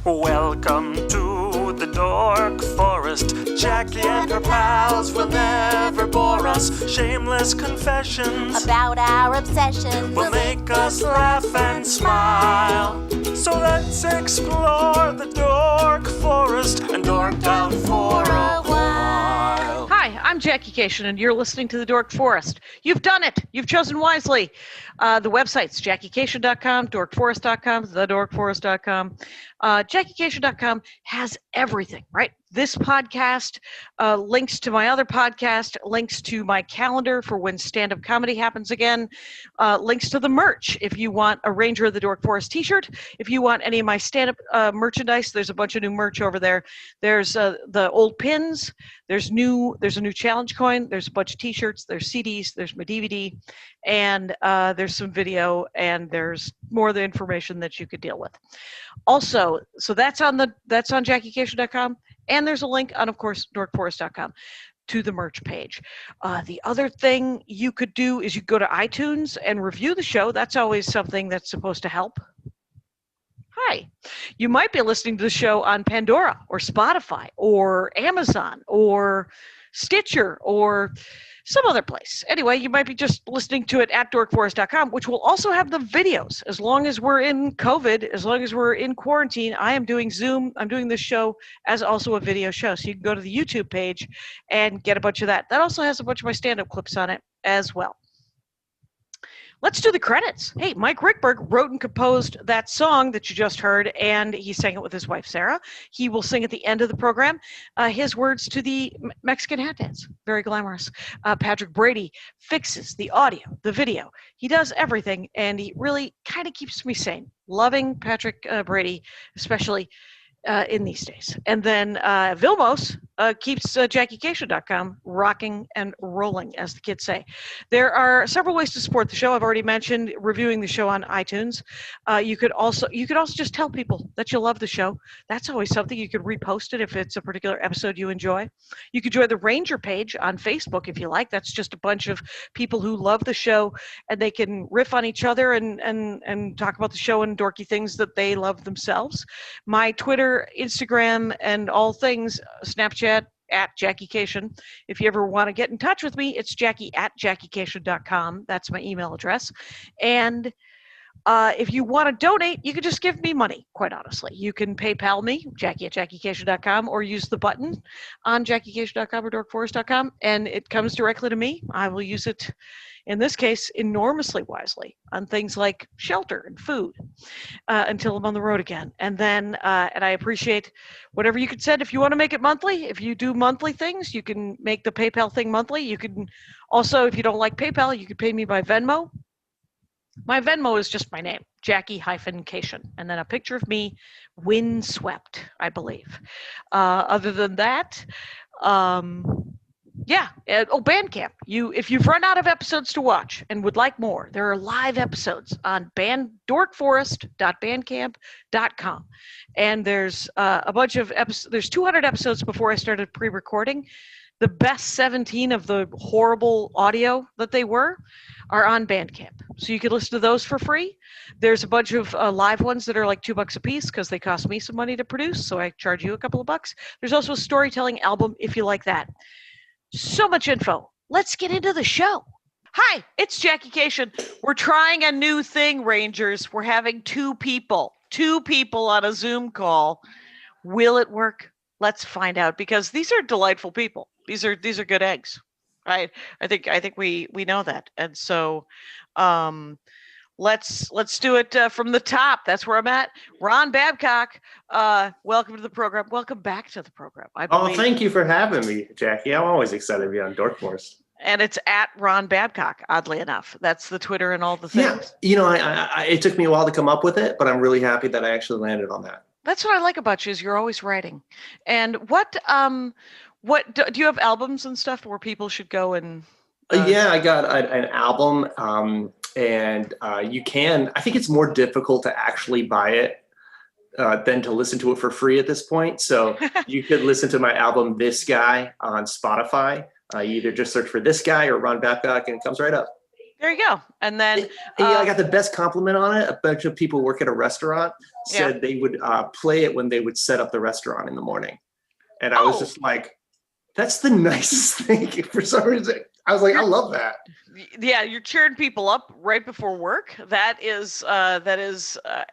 Welcome to the Dork Forest. Jackie and her pals will never bore us. Shameless confessions about our obsessions will make us laugh and smile. So let's explore the Dork Forest and dork out for a while. Hi, I'm Jackie Cation, and you're listening to the Dork Forest. You've done it. You've chosen wisely. The website's JackieCation.com, DorkForest.com, TheDorkForest.com. JackieCation.com has everything, right? This podcast, links to my other podcast, links to my calendar for when stand-up comedy happens again, links to the merch. If you want a Ranger of the Dork Forest t-shirt, if you want any of my stand-up merchandise, there's a bunch of new merch over there. There's the old pins. There's a new challenge coin. There's a bunch of t-shirts. There's CDs. There's my DVD. And there's some video, and there's more of the information that you could deal with. Also, so that's on JackieCation.com, and there's a link on, of course, DorkForest.com to the merch page. The other thing you could do is you go to iTunes and review the show. That's always something that's supposed to help. Hi. You might be listening to the show on Pandora or Spotify or Amazon or Stitcher or some other place. Anyway, you might be just listening to it at dorkforest.com, which will also have the videos. As long as we're in COVID, as long as we're in quarantine, I am doing Zoom. I'm doing this show as also a video show. So you can go to the YouTube page and get a bunch of that. That also has a bunch of my stand-up clips on it as well. Let's do the credits. Hey, Mike Rickberg wrote and composed that song that you just heard, and he sang it with his wife, Sarah. He will sing at the end of the program his words to the Mexican hat dance. Very glamorous. Patrick Brady fixes the audio, the video. He does everything, and he really kind of keeps me sane. Loving Patrick Brady, especially in these days. And then Vilmos keeps JackieCation.com rocking and rolling, as the kids say. There are several ways to support the show. I've already mentioned reviewing the show on iTunes. You could also just tell people that you love the show. That's always something. You could repost it if it's a particular episode you enjoy. You could join the Ranger page on Facebook if you like. That's just a bunch of people who love the show, and they can riff on each other and talk about the show and dorky things that they love themselves. My Twitter, Instagram, and all things, Snapchat at Jackie Cation. If you ever want to get in touch with me, it's Jackie at JackieCation.com. That's my email address. And if you want to donate, you can just give me money, quite honestly. You can PayPal me, Jackie at JackieCation.com, or use the button on JackieCation.com or DorkForest.com, and it comes directly to me. I will use it, in this case, enormously wisely on things like shelter and food until I'm on the road again. And then, and I appreciate whatever you can send. If you want to make it monthly, if you do monthly things, you can make the PayPal thing monthly. You can also, if you don't like PayPal, you can pay me by Venmo. My Venmo is just my name, Jackie-Cation, and then a picture of me windswept, I believe. Other than that, yeah. Bandcamp. If you've run out of episodes to watch and would like more, there are live episodes on dorkforest.bandcamp.com. And there's a bunch of episodes. There's 200 episodes before I started pre-recording. The best 17 of the horrible audio that they were are on Bandcamp. So you can listen to those for free. There's a bunch of live ones that are like $2 a piece because they cost me some money to produce. So I charge you a couple of bucks. There's also a storytelling album if you like that. So much info. Let's get into the show. Hi, it's Jackie Cation. We're trying a new thing, Rangers. We're having two people on a Zoom call. Will it work? Let's find out, because these are delightful people. These are good eggs. Right? I think we know that. And so let's do it from the top. That's where I'm at. Ron Babcock, welcome to the program. Welcome back to the program. Thank you for having me, Jackie. I'm always excited to be on Dork Forest. And it's at Ron Babcock, oddly enough. That's the Twitter and all the things. Yeah, it took me a while to come up with it, but I'm really happy that I actually landed on that. That's what I like about you, is you're always writing. And what do you have albums and stuff where people should go and? Yeah, I got an album, and you can. I think it's more difficult to actually buy it than to listen to it for free at this point. So you could listen to my album, This Guy, on Spotify. You either just search for This Guy or Ron Babcock, and it comes right up. There you go. And then I got the best compliment on it. A bunch of people work at a restaurant said they would play it when they would set up the restaurant in the morning. And I was just like, that's the nicest thing. For some reason, I was like, I love that. Yeah, you're cheering people up right before work. That is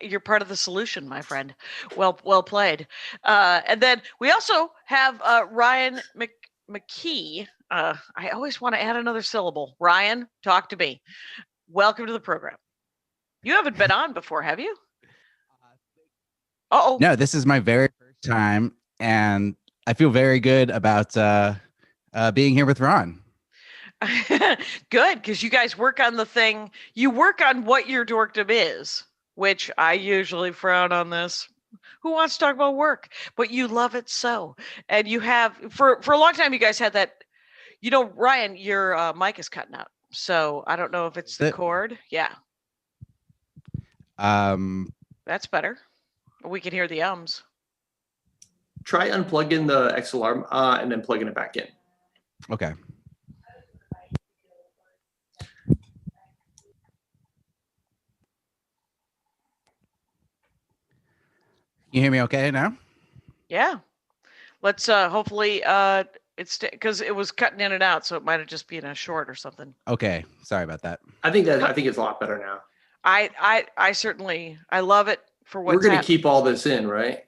you're part of the solution, my friend. Well played. And then we also have Ryan McKee. I always want to add another syllable. Ryan, talk to me. Welcome to the program. You haven't been on before, have you? Uh-oh. No, this is my very first time, and I feel very good about being here with Ron. Good, because you guys work on the thing. You work on what your dorkdom is, which I usually frown on this. Who wants to talk about work? But you love it so. And you have, for a long time, you guys had that, Ryan, your mic is cutting out. So I don't know if it's the cord. Yeah. That's better. We can hear the ums. Try unplugging the XLR and then plugging it back in. Okay. You hear me okay now? Yeah. Let's hopefully it's because it was cutting in and out, so it might have just been a short or something. Okay. Sorry about that. I think it's a lot better now. I certainly love it for what's We're gonna keep all this in, right?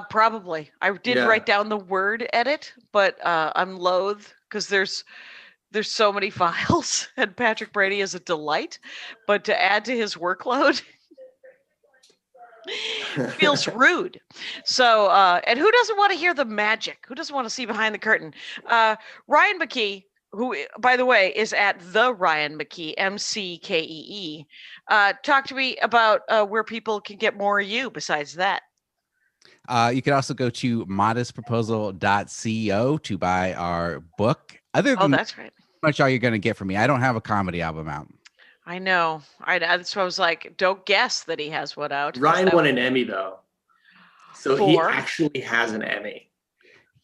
Probably. I did write down the word edit, but I'm loath because there's so many files, and Patrick Brady is a delight, but to add to his workload feels rude. So, and who doesn't want to hear the magic? Who doesn't want to see behind the curtain? Ryan McKee, who, by the way, is at the Ryan McKee, MCKEE. Talk to me about where people can get more of you besides that. You can also go to modestproposal.co to buy our book. Other than that's right. Much all you're going to get from me. I don't have a comedy album out. I know. That's why I was like, don't guess that he has one out. Ryan won an Emmy though, so he actually has an Emmy.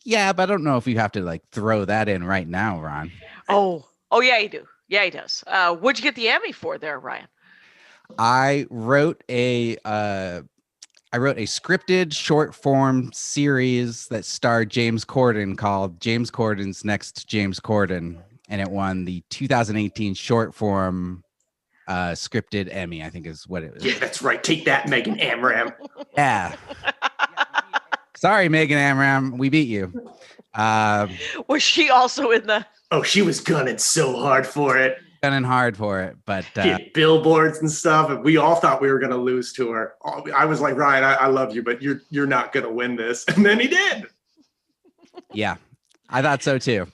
Yeah, but I don't know if you have to like throw that in right now, Ron. Oh yeah, you do. Yeah, he does. What'd you get the Emmy for there, Ryan? I wrote a scripted short form series that starred James Corden called James Corden's Next James Corden, and it won the 2018 short form scripted Emmy, I think is what it was. Yeah, that's right. Take that, Megan Amram. Yeah. Sorry, Megan Amram. We beat you. Was she also in the... Oh, she was gunning so hard for it. Gunning hard for it, but... billboards and stuff, and we all thought we were going to lose to her. I was like, Ryan, I love you, but you're not going to win this. And then he did. Yeah, I thought so too.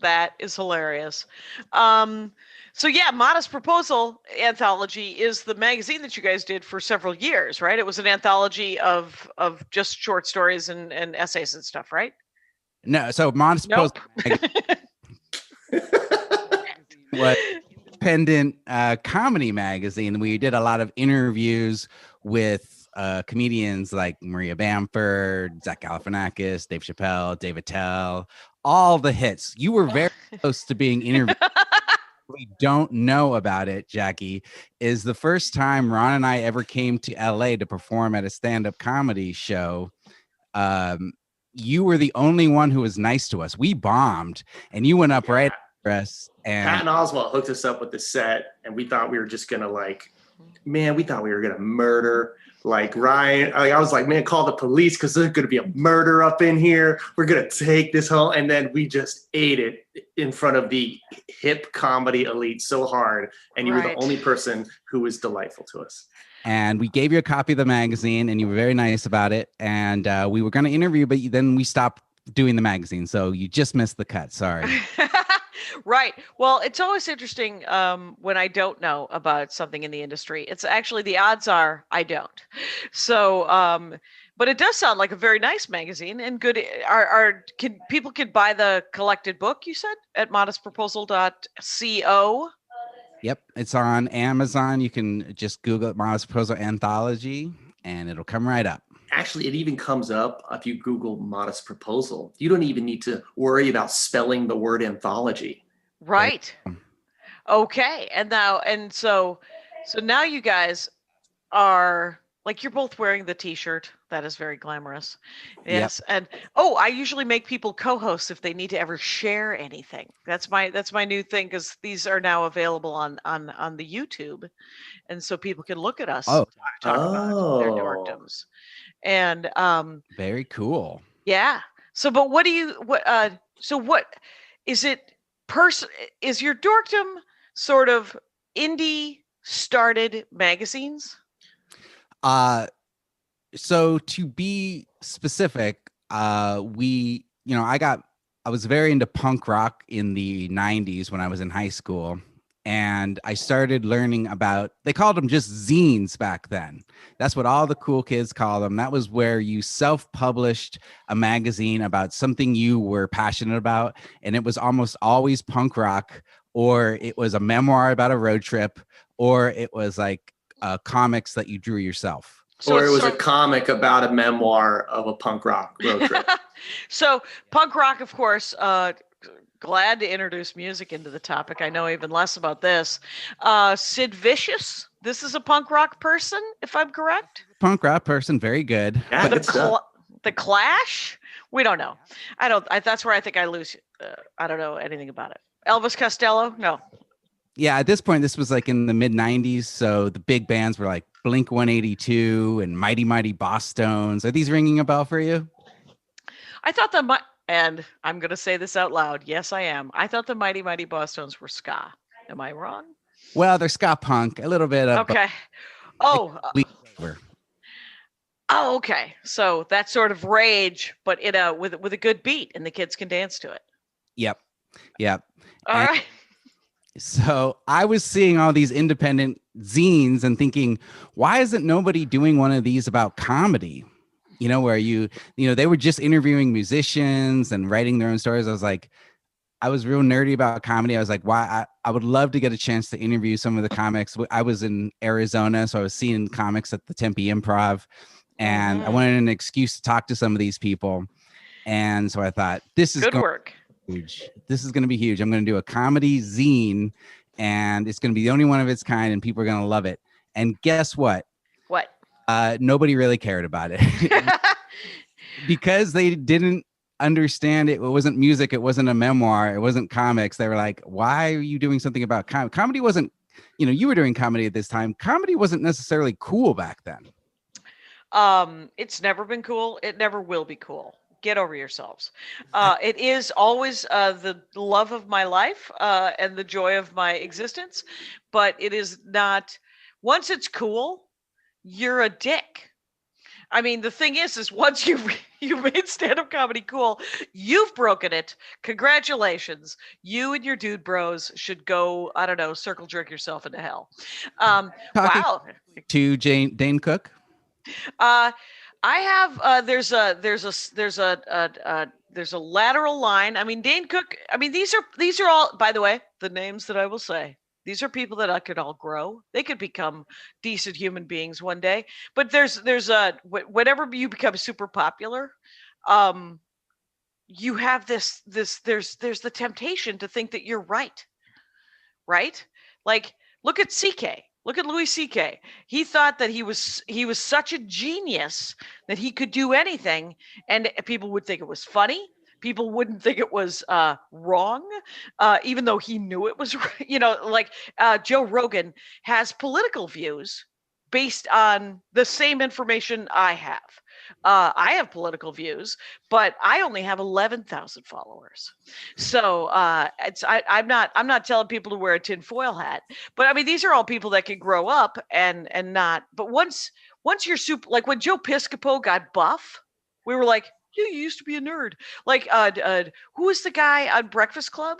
That is hilarious. So yeah, Modest Proposal Anthology is the magazine that you guys did for several years, right? It was an anthology of just short stories and essays and stuff, right? No, so Modest Proposal was independent comedy magazine. We did a lot of interviews with comedians like Maria Bamford, Zach Galifianakis, Dave Chappelle, Dave Attell, all the hits. You were very close to being interviewed. We don't know about it, Jackie, is the first time Ron and I ever came to LA to perform at a stand-up comedy show. You were the only one who was nice to us. We bombed, and you went up right after us. And Patton Oswalt hooked us up with the set, and we thought we were just gonna we thought we were gonna murder. Like Ryan, I was like, man, call the police because there's going to be a murder up in here. We're going to take this home. And then we just ate it in front of the hip comedy elite so hard. And you were the only person who was delightful to us. And we gave you a copy of the magazine and you were very nice about it. And we were going to interview, but then we stopped doing the magazine. So you just missed the cut. Sorry. Right. Well, it's always interesting when I don't know about something in the industry. It's actually the odds are I don't. So, but it does sound like a very nice magazine and good. People could buy the collected book, you said, at modestproposal.co? Yep. It's on Amazon. You can just Google it, Modest Proposal Anthology, and it'll come right up. Actually, it even comes up if you Google Modest Proposal. You don't even need to worry about spelling the word anthology. Right. Okay, and so now you guys are like you're both wearing the T-shirt. That is very glamorous. Yes, and I usually make people co-hosts if they need to ever share anything. That's my new thing because these are now available on the YouTube, and so people can look at us talk about their dorkdoms. And Very cool. yeah. So, but what do you so what is it? Is your dorkdom sort of indie started magazines? So to be specific, I was very into punk rock in the 90s when I was in high school. And I started learning about, they called them just zines back then. That's what all the cool kids call them. That was where you self-published a magazine about something you were passionate about. And it was almost always punk rock, or it was a memoir about a road trip, or it was like comics that you drew yourself. Or it was a comic about a memoir of a punk rock road trip. So punk rock, of course, glad to introduce music into the topic. I know even less about this. Sid Vicious, this is a punk rock person, if I'm correct? Punk rock person, very good. Yeah, good stuff. The Clash? We don't know. That's where I think I lose. I don't know anything about it. Elvis Costello? No. Yeah, at this point, this was like in the mid 90s. So the big bands were like Blink 182 and Mighty Mighty Bosstones. Are these ringing a bell for you? I thought and I'm going to say this out loud. Yes, I am. I thought the Mighty Mighty Bosstones were ska. Am I wrong? Well, they're ska punk, a little bit of. Okay. Okay. So that sort of rage, but with a good beat, and the kids can dance to it. Yep. All right. So I was seeing all these independent zines and thinking, why isn't nobody doing one of these about comedy? Where they were just interviewing musicians and writing their own stories. I was real nerdy about comedy. I was like, why? I would love to get a chance to interview some of the comics. I was in Arizona, so I was seeing comics at the Tempe Improv, and I wanted an excuse to talk to some of these people. And so I thought, this is good work. Huge. This is going to be huge. I'm going to do a comedy zine, and it's going to be the only one of its kind, and people are going to love it. And guess what? What? Nobody really cared about it because they didn't understand it. It wasn't music. It wasn't a memoir. It wasn't comics. They were like, why are you doing something about comedy? Comedy wasn't, you were doing comedy at this time. Comedy wasn't necessarily cool back then. It's never been cool. It never will be cool. Get over yourselves. It is always the love of my life and the joy of my existence, but it is not. Once it's cool, you're a dick. I mean, the thing is once you made stand-up comedy cool, you've broken it. Congratulations. You and your dude bros should go, I don't know, circle jerk yourself into hell. Wow. To Dane Cook. I have there's a lateral line. I mean, Dane Cook. I mean, these are all, by the way, the names that I will say. These are people that I could all grow. They could become decent human beings one day. But there's whenever you become super popular, you have there's the temptation to think that you're right. Like, look at CK. Look at Louis CK. He thought that he was such a genius that he could do anything, and people would think it was funny. People wouldn't think it was wrong, even though he knew it was. Like Joe Rogan has political views based on the same information I have. I have political views, but I only have 11,000 followers. So I'm not telling people to wear a tinfoil hat, but I mean, these are all people that can grow up and not. But once you're super, like when Joe Piscopo got buff, we were like, you used to be a nerd. Like, who was the guy on Breakfast Club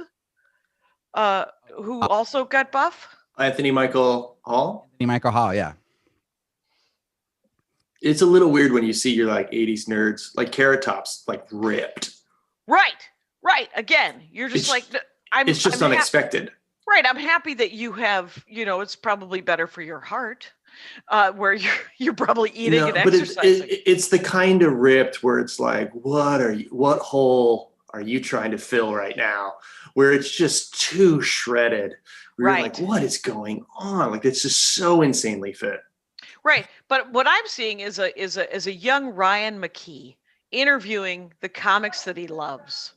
who also got buff? Anthony Michael Hall. Yeah. It's a little weird when you see your like 80s nerds, like Carrot Top's like ripped. Right. Again, you're just it's just unexpected. Right. I'm happy that you have, it's probably better for your heart. Where you're probably eating and exercising. It's the kind of ripped where it's like, what hole are you trying to fill right now? Where it's just too shredded, We were Right. like, what is going on? Like, it's just so insanely fit. Right. But what I'm seeing is a young Ryan McKee interviewing the comics that he loves.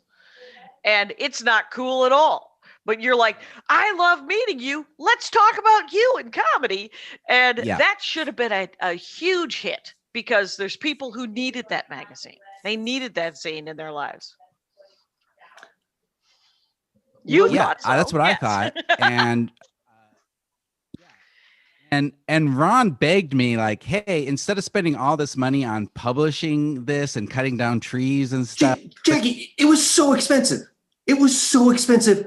And it's not cool at all. But you're like, I love meeting you. Let's talk about you in comedy. And Yeah. that should have been a huge hit because there's people who needed that magazine. They needed that zine in their lives. You Yeah, thought so. that's what I Yes. thought. And Ron begged me, like, hey, instead of spending all this money on publishing this and cutting down trees and stuff. Jackie, it was so expensive. It was so expensive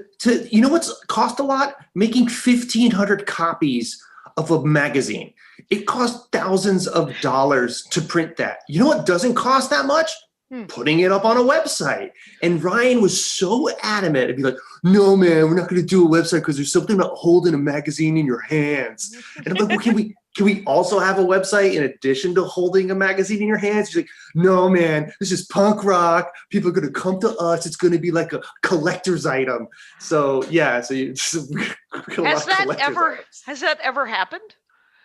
you know what's cost a lot? Making 1,500 copies of a magazine. It cost thousands of dollars to print that. You know what doesn't cost that much? Putting it up on a website. And Ryan was so adamant. It'd be like, no, man, we're not going to do a website because there's something about holding a magazine in your hands. And I'm like, well, can we also have a website in addition to holding a magazine in your hands? He's like, no, man, this is punk rock. People are going to come to us. It's going to be like a collector's item. So yeah, Has that ever happened?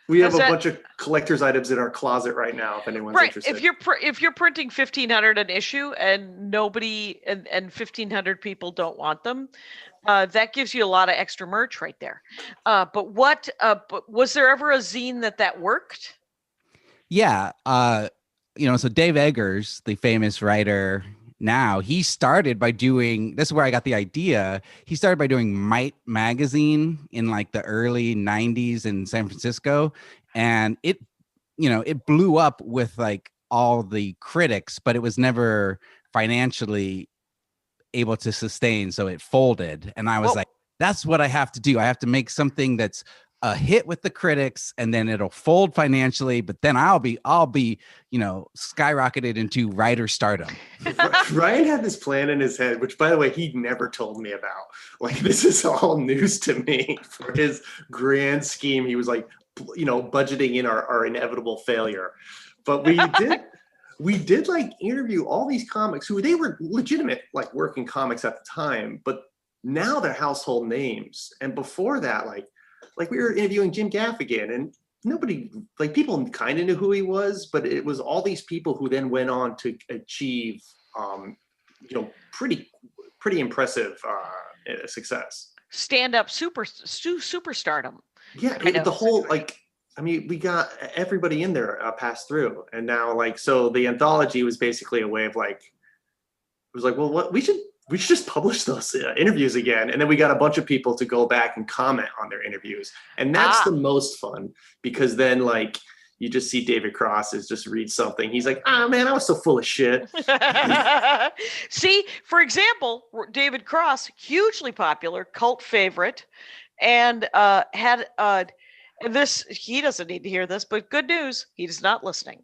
We have a bunch of collector's items in our closet right now. If anyone's interested. If you're printing 1,500 an issue and nobody and 1,500 people don't want them, that gives you a lot of extra merch right there. But was there ever a zine that worked? Yeah. So Dave Eggers, the famous writer now, he started by doing, this is where I got the idea. He started by doing Might magazine in like the early 90s in San Francisco. And it blew up with like all the critics, but it was never financially able to sustain. So it folded. And I was like, that's what I have to do. I have to make something that's a hit with the critics, and then it'll fold financially, but then I'll be skyrocketed into writer stardom. Ryan had this plan in his head, which by the way, he never told me about. Like, this is all news to me for his grand scheme. He was like, budgeting in our inevitable failure. But we did like interview all these comics who they were legitimate, like working comics at the time, but now they're household names. And before that, like we were interviewing Jim Gaffigan, and nobody, like, people kind of knew who he was, but it was all these people who then went on to achieve, pretty impressive success. Stand-up superstardom. Yeah, the whole, we got everybody in there passed through, and now so the anthology was basically a way of it was like, well, what we should just publish those interviews again. And then we got a bunch of people to go back and comment on their interviews. And that's the most fun, because then you just see David Cross just read something. He's like, man, I was so full of shit. See, for example, David Cross, hugely popular, cult favorite, and had this, he doesn't need to hear this, but good news, he's not listening.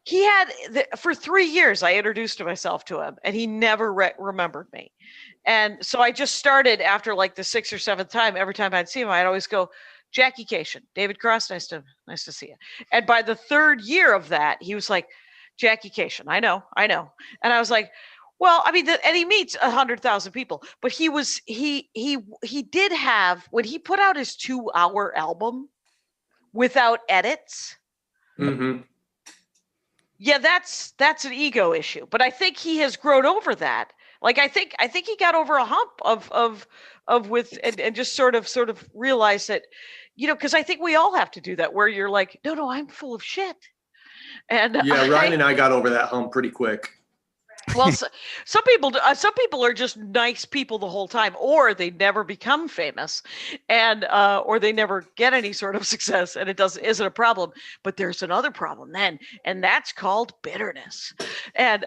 He had, for 3 years, I introduced myself to him, and he never remembered me. And so I just started after the 6th or 7th time. Every time I'd see him, I'd always go, Jackie Cation, David Cross, nice to see you. And by the 3rd year of that, he was like, Jackie Cation, I know. And I was like, well, I mean, and he meets 100,000 people, but he did have, when he put out his 2-hour album without edits. Mm-hmm. Yeah, that's an ego issue, but I think he has grown over that. I think he got over a hump and just sort of realized that, because I think we all have to do that, where you're like, no, I'm full of shit. And yeah, Ryan and I got over that hump pretty quick. Well, some people are just nice people the whole time, or they never become famous, and or they never get any sort of success, and it isn't a problem. But there's another problem then, and that's called bitterness, and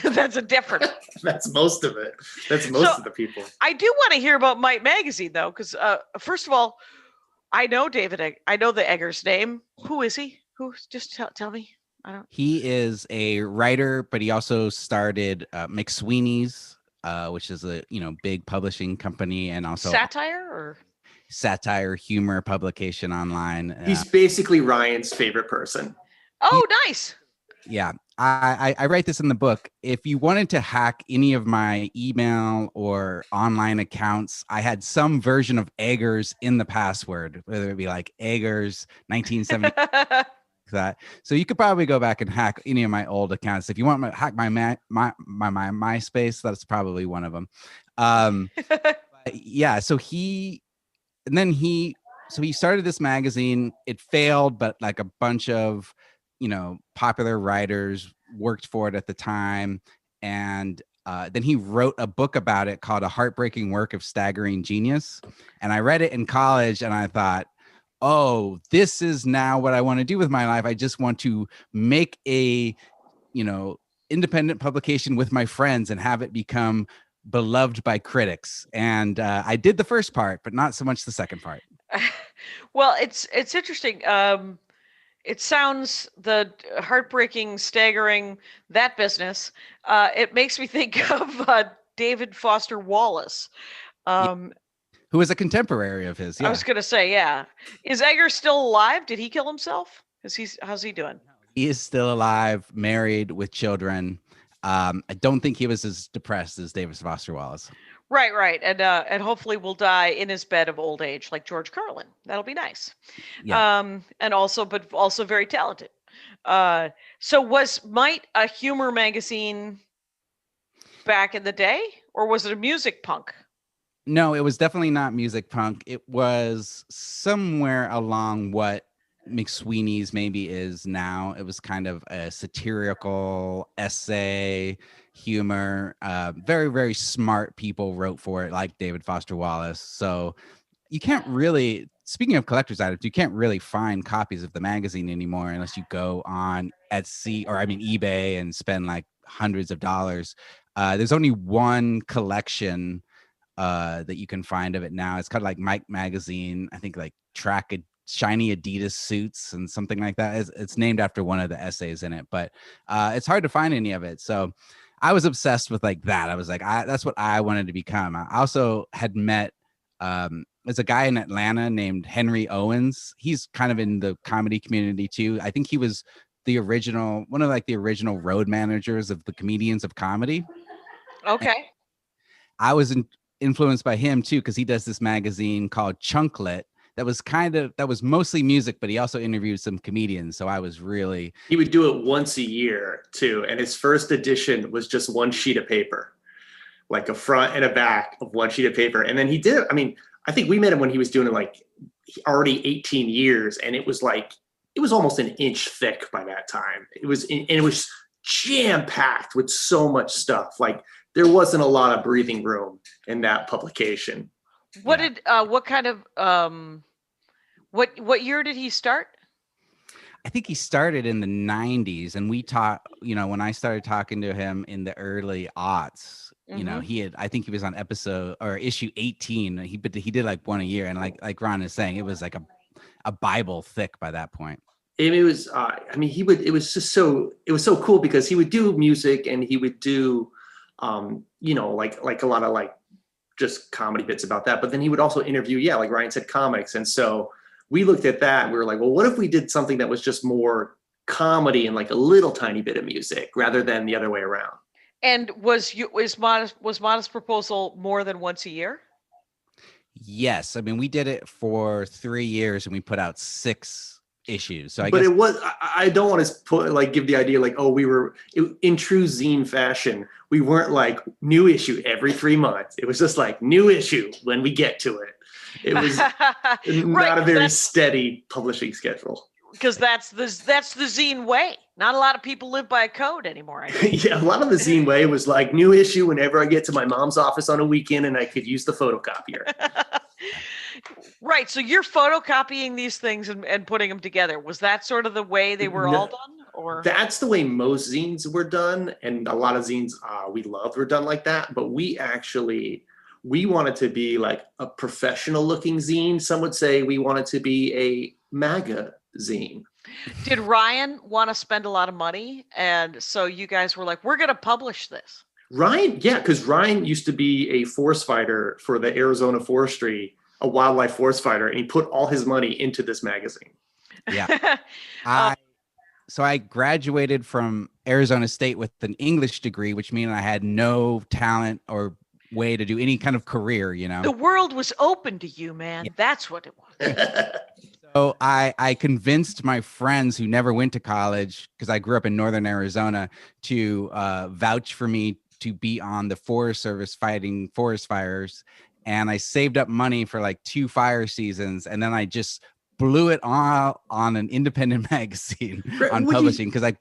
that's a different. That's most of it. That's most of the people. I do want to hear about Might Magazine though, because first of all, I know David. I know the Eggers name. Who is he? Just tell me. He is a writer, but he also started McSweeney's, which is a big publishing company, and also satire humor publication online. He's basically Ryan's favorite person. Oh, nice. Yeah. I write this in the book. If you wanted to hack any of my email or online accounts, I had some version of Eggers in the password, whether it be like Eggers 1970 that. So you could probably go back and hack any of my old accounts. If you want to hack my MySpace, that's probably one of them. Yeah. So he started this magazine. It failed, but like a bunch of, popular writers worked for it at the time. And then he wrote a book about it called A Heartbreaking Work of Staggering Genius. And I read it in college and I thought, oh, this is now what I want to do with my life. I just want to make a, independent publication with my friends and have it become beloved by critics. And I did the first part, but not so much the second part. Well, it's interesting. It sounds the heartbreaking, staggering, that business. It makes me think of David Foster Wallace. Who was a contemporary of his. Yeah. I was going to say, yeah. Is Eggers still alive? Did he kill himself? How's he doing? He is still alive, married with children. I don't think he was as depressed as David Foster Wallace. Right. And hopefully will die in his bed of old age like George Carlin. That'll be nice. Yeah. But also very talented. So might a humor magazine back in the day, or was it a music punk? No, it was definitely not music punk. It was somewhere along what McSweeney's maybe is now. It was kind of a satirical essay humor. Very, very smart people wrote for it, like David Foster Wallace. So you can't really, speaking of collector's items, you can't really find copies of the magazine anymore unless you go on Etsy or eBay and spend like hundreds of dollars. There's only one collection that you can find of it now. It's kind of like Mike magazine. I think like shiny Adidas suits and something like that. It's named after one of the essays in it, but it's hard to find any of it. So I was obsessed with like that. I was like, that's what I wanted to become. I also had met, there's a guy in Atlanta named Henry Owens. He's kind of in the comedy community too. I think he was one of like the original road managers of the Comedians of Comedy. Okay. And I was influenced by him too, because he does this magazine called Chunklet that was mostly music, but he also interviewed some comedians. So he would do it once a year too, and his first edition was just one sheet of paper, like a front and a back of one sheet of paper. And then he did it. I mean, I think we met him when he was doing it like already 18 years, and it was almost an inch thick by that time. It was jam packed with so much stuff. Like there wasn't a lot of breathing room in that publication. What year did he start? I think he started in the 90s, and we taught, when I started talking to him in the early aughts, I think he was on episode or issue 18. He did like one a year. And like Ron is saying, it was like a Bible thick by that point. It was, it was so cool because he would do music and he would do, like a lot of like just comedy bits about that. But then he would also interview, like Ryan said, comics. And so we looked at that and we were like, well, what if we did something that was just more comedy and like a little tiny bit of music rather than the other way around? And was Modest Proposal more than once a year? Yes. I mean, we did it for 3 years and we put out 6 issues. So I don't want to give the idea like, we were in true zine fashion. We weren't like new issue every 3 months. It was just like new issue when we get to it. It was not a very steady publishing schedule. Because that's the zine way. Not a lot of people live by a code anymore. Yeah, a lot of the zine way was like new issue whenever I get to my mom's office on a weekend and I could use the photocopier. Right. So you're photocopying these things and putting them together. Was that sort of the way they were all done? Or that's the way most zines were done. And a lot of zines we loved were done like that. But we wanted to be like a professional looking zine. Some would say we wanted to be a MAGA zine. Did Ryan want to spend a lot of money? And so you guys were like, we're going to publish this. Ryan, yeah, because Ryan used to be a forest fighter for the Arizona Forestry, a wildlife forest fighter, and he put all his money into this magazine. Yeah. I so I graduated from Arizona State with an English degree, which means I had no talent or way to do any kind of career, The world was open to you, man. Yeah. That's what it was. So I convinced my friends who never went to college, because I grew up in northern Arizona, to vouch for me to be on the Forest Service fighting forest fires. And I saved up money for like 2 fire seasons, and then I just blew it all on an independent magazine on publishing, because I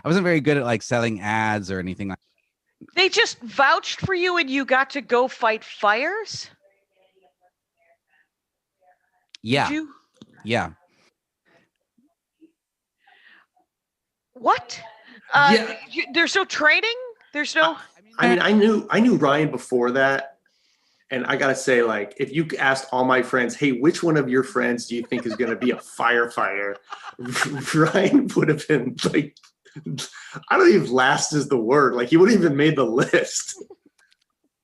wasn't very good at like selling ads or anything like that. They just vouched for you and you got to go fight fires? Yeah. Did you? Yeah. What? Yeah. There's no training? There's no. I mean, I knew Ryan before that. And I gotta say, like, if you asked all my friends, hey, which one of your friends do you think is gonna be a firefighter? Ryan would have been like, I don't even last is the word. Like, he wouldn't even made the list.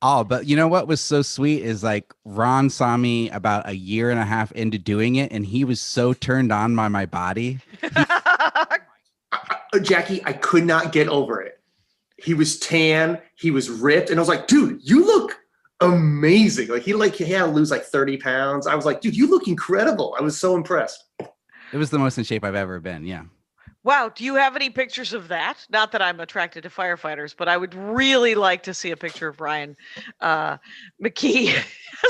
Oh, but you know what was so sweet is like Ron saw me about 1.5 years into doing it, and he was so turned on by my body. Jackie, I could not get over it. He was tan, he was ripped, and I was like, dude, you look amazing. Like he had to lose like 30 pounds. I was like, dude, you look incredible. I was so impressed. It was the most in shape I've ever been. Yeah. Wow. Do you have any pictures of that? Not that I'm attracted to firefighters, but I would really like to see a picture of Ryan McKee.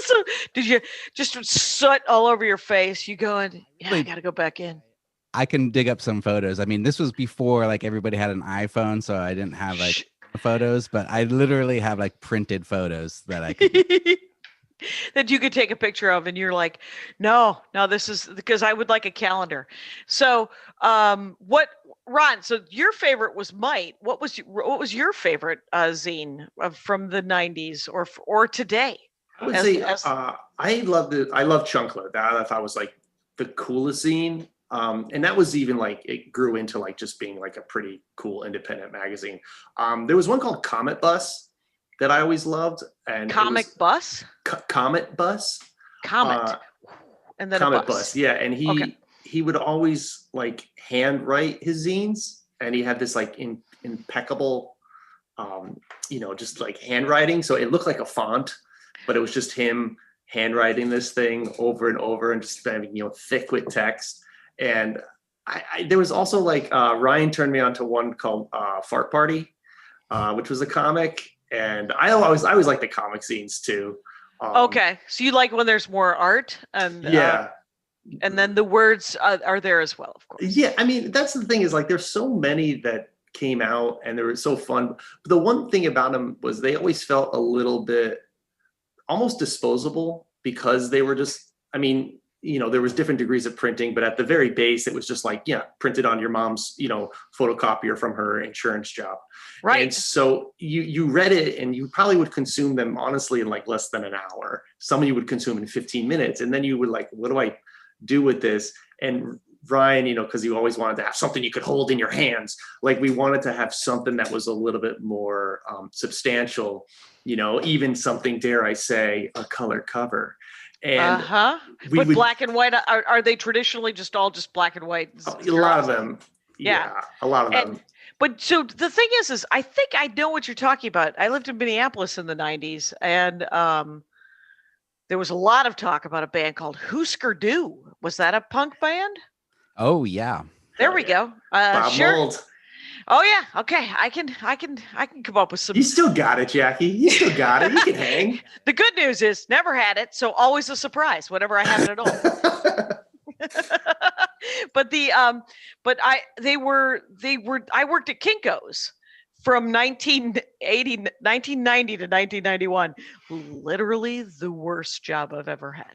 So did you just soot all over your face? You going, yeah, I got to go back in. I can dig up some photos. I mean, this was before like everybody had an iPhone, so I didn't have like photos, but I literally have like printed photos that I could that you could take a picture of, and you're like, no, this is because I would like a calendar. So what, Ron, so your favorite was Might. What was your favorite zine from the 90s or today? I would say I love Chunkler. That I thought was like the coolest zine. And that was even like, it grew into like just being like a pretty cool independent magazine. There was one called Comet Bus that I always loved. And Comet Bus? Comet Bus. Comet. And then Comet a bus. Yeah. And he would always like handwrite his zines, and he had this like impeccable, just like handwriting. So it looked like a font, but it was just him handwriting this thing over and over and just having, thick with text. And there was also like Ryan turned me on to one called Fart Party, which was a comic, and I always like the comic scenes too. Okay, so you like when there's more art, and and then the words are there as well, of course. Yeah, I mean that's the thing is like there's so many that came out and they were so fun. But the one thing about them was they always felt a little bit almost disposable because they were just, I mean, there was different degrees of printing, but at the very base, it was just like, printed on your mom's, photocopier from her insurance job. Right. And so you read it and you probably would consume them honestly in like less than an hour. Some of you would consume in 15 minutes. And then you would like, what do I do with this? And Ryan, because you always wanted to have something you could hold in your hands. Like we wanted to have something that was a little bit more substantial, even something, dare I say, a color cover. And but black and white, are they traditionally just black and white? A lot of them. Yeah, a lot of them. But so the thing is I think I know what you're talking about. I lived in Minneapolis in the 90s, and there was a lot of talk about a band called Husker Du. Was that a punk band? Oh yeah. There we go. Bob sure. Mould. Oh yeah. Okay. I can come up with some. You still got it, Jackie. You still got it. You can hang. The good news is never had it, so always a surprise whenever I have it at all. But I worked at Kinko's from 1990 to 1991. Literally the worst job I've ever had.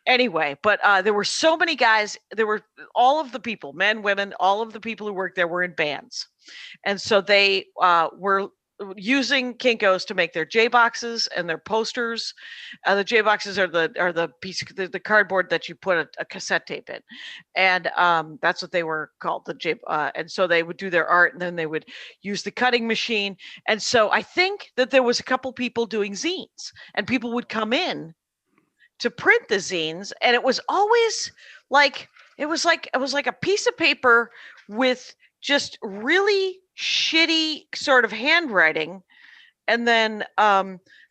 Anyway, but there were so many guys. There were all of the people, men, women, all of the people who worked there were in bands. And so they were using Kinko's to make their J boxes and their posters. The J boxes are the piece, the cardboard that you put a cassette tape in, and that's what they were called, the J. And so they would do their art, and then they would use the cutting machine. And so I think that there was a couple people doing zines, and people would come in to print the zines, and it was always like it was like a piece of paper with just really shitty sort of handwriting. And then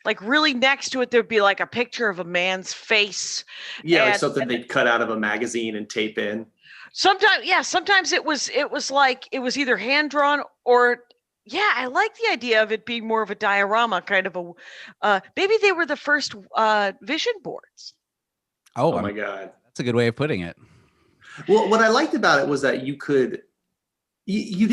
like really next to it, there'd be like a picture of a man's face. Yeah, like something they'd cut out of a magazine and tape in. Sometimes it was like it was either hand drawn or I like the idea of it being more of a diorama, kind of a maybe they were the first vision boards. Oh my God. That's a good way of putting it. Well, what I liked about it was that you could, you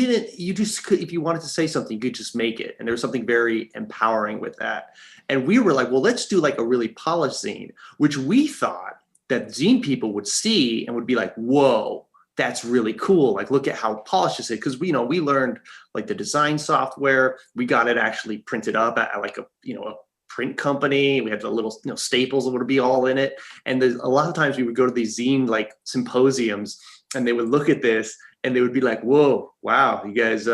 just could, if you wanted to say something, you could just make it. And there was something very empowering with that. And we were like, well, let's do like a really polished zine, which we thought that zine people would see and would be like, whoa, that's really cool. Like, look at how polished this is. Because we learned like the design software. We got it actually printed up at like a print company. We had the little staples that would be all in it. And a lot of times we would go to these zine like symposiums and they would look at this and they would be like, whoa, wow, you guys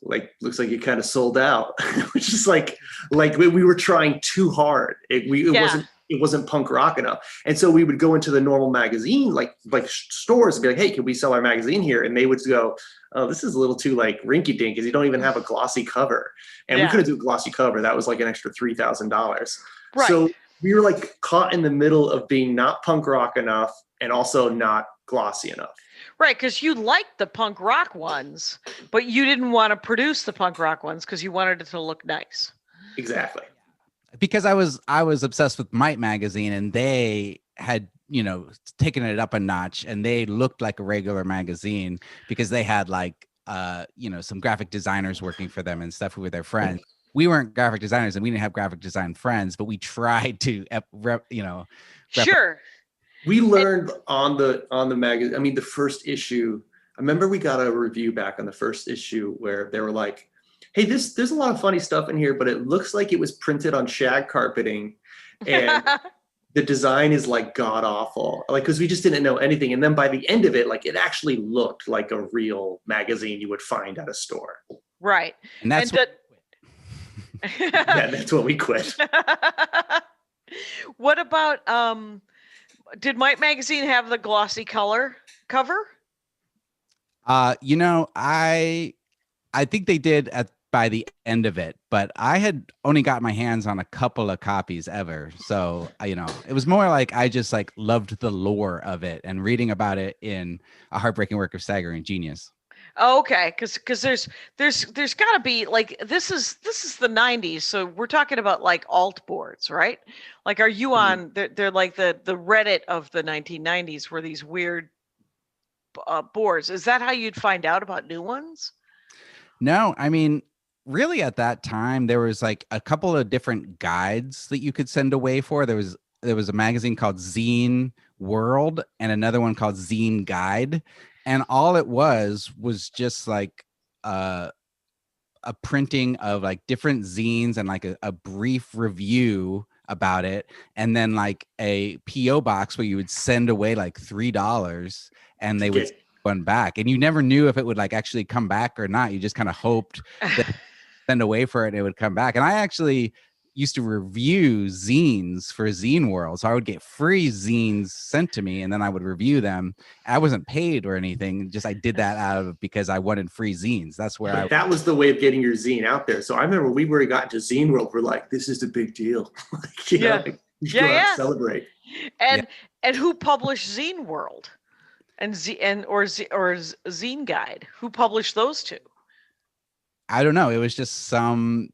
like looks like you kind of sold out. Which is like we were trying too hard. It wasn't punk rock enough. And so we would go into the normal magazine, like stores and be like, hey, can we sell our magazine here? And they would go, oh, this is a little too like rinky dink because you don't even have a glossy cover. And we couldn't do a glossy cover. That was like an extra $3,000. Right. So we were like caught in the middle of being not punk rock enough and also not glossy enough. Right, because you liked the punk rock ones, but you didn't want to produce the punk rock ones because you wanted it to look nice. Exactly. Because I was obsessed with Might magazine, and they had taken it up a notch, and they looked like a regular magazine because they had like some graphic designers working for them and stuff who were their friends. We weren't graphic designers and we didn't have graphic design friends, but we tried to Sure. We learned on the magazine. I mean, the first issue, I remember we got a review back on the first issue where they were like, hey, there's a lot of funny stuff in here, but it looks like it was printed on shag carpeting and the design is like god awful. Like, cause we just didn't know anything. And then by the end of it, like it actually looked like a real magazine you would find at a store. Right. And that's yeah, that's when we quit. What about, did Might magazine have the glossy color cover? I think they did by the end of it, but I had only got my hands on a couple of copies ever. So, it was more like I just like loved the lore of it and reading about it in A Heartbreaking Work of Staggering Genius. Oh, okay, because there's got to be like this is the 90s, so we're talking about like alt boards, right? Like, are you on? They're like the Reddit of the 1990s, were these weird boards. Is that how you'd find out about new ones? No, I mean, really at that time, there was like a couple of different guides that you could send away for. There was a magazine called Zine World and another one called Zine Guide. And all it was just like a printing of like different zines and like a brief review about it. And then like a PO box where you would send away like $3 and they would one back, and you never knew if it would like actually come back or not. You just kind of hoped that send away for it and it would come back. And I actually used to review zines for Zine World, so I would get free zines sent to me and then I would review them. I wasn't paid or anything, just I did that out of because I wanted free zines. That's where that was the way of getting your zine out there. So I remember we were got to Zine World, we're like, this is a big deal. Like, you know, like, you should go out and celebrate. And who published Zine World? And Zine Guide, who published those two? I don't know. It was just some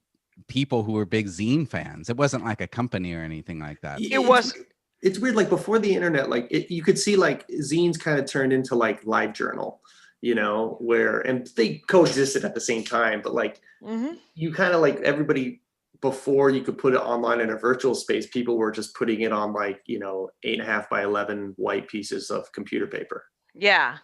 people who were big zine fans. It wasn't like a company or anything like that. It's weird. Like before the internet, like you could see like zines kind of turned into like LiveJournal, you know, and they coexisted at the same time. But like you kind of like everybody. Before you could put it online in a virtual space, people were just putting it on like, 8.5 by 11 white pieces of computer paper. Yeah.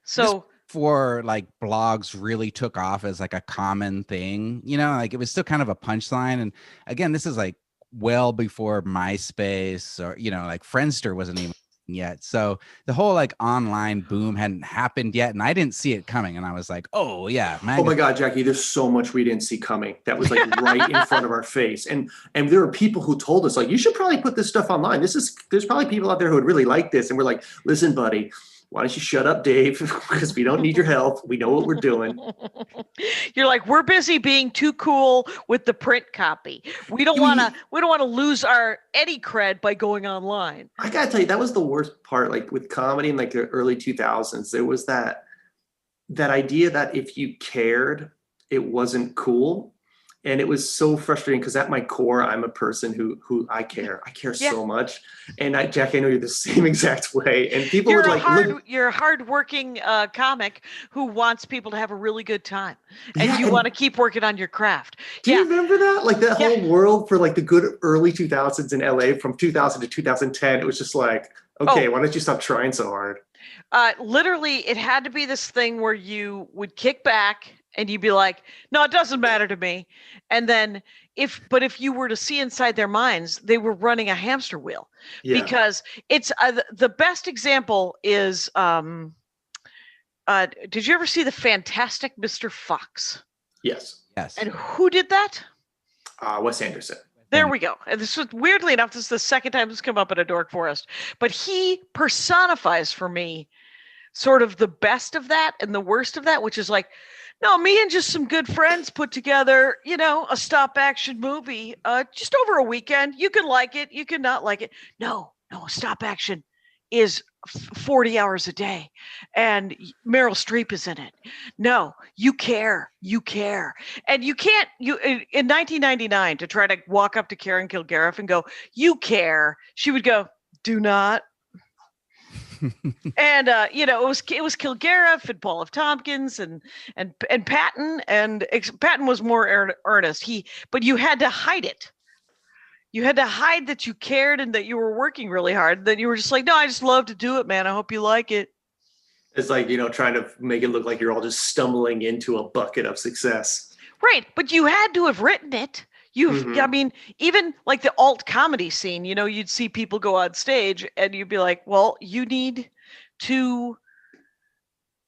So before like blogs really took off as like a common thing, like it was still kind of a punchline. And again, this is like well before MySpace or, like Friendster wasn't even yet. So the whole like online boom hadn't happened yet. And I didn't see it coming. And I was like, oh yeah. Oh my God, Jackie, there's so much we didn't see coming. That was like right in front of our face. And there were people who told us like, you should probably put this stuff online. There's probably people out there who would really like this. And we're like, listen, buddy, why don't you shut up, Dave? Because we don't need your help. We know what we're doing. You're like, we're busy being too cool with the print copy. We don't want to lose our Eddie cred by going online. I gotta tell you, that was the worst part. Like with comedy in like the early 2000s, there was that idea that if you cared, it wasn't cool. And it was so frustrating because at my core, I'm a person who I care. I care so much. And Jack, I know you're the same exact way. And people you're would like, you're a hardworking comic who wants people to have a really good time, and you want to keep working on your craft. Do you remember that? Like that whole world for like the good early 2000s in LA from 2000 to 2010. It was just like, okay, why don't you stop trying so hard? Literally, it had to be this thing where you would kick back and you'd be like, no, it doesn't matter to me. And then if you were to see inside their minds, they were running a hamster wheel. Because it's the best example is, did you ever see the Fantastic Mr. Fox? Yes. And who did that? Wes Anderson. There we go. And this was, weirdly enough, this is the second time this come up at a Dork Forest. But he personifies for me sort of the best of that and the worst of that, which is like, no, me and just some good friends put together, a stop action movie just over a weekend. You can like it. You can not like it. No, stop action is 40 hours a day. And Meryl Streep is in it. No, you care. And you can't, in 1999, to try to walk up to Karen Kilgariff and go, you care. She would go, do not. And it was Kilgariff and Paul F. Tompkins and Patton, and Patton was more earnest. But you had to hide it. You had to hide that you cared and that you were working really hard. That you were just like, no, I just love to do it, man. I hope you like it. It's like, trying to make it look like you're all just stumbling into a bucket of success. Right, but you had to have written it. I mean, even like the alt comedy scene, you'd see people go on stage and you'd be like, well, you need to,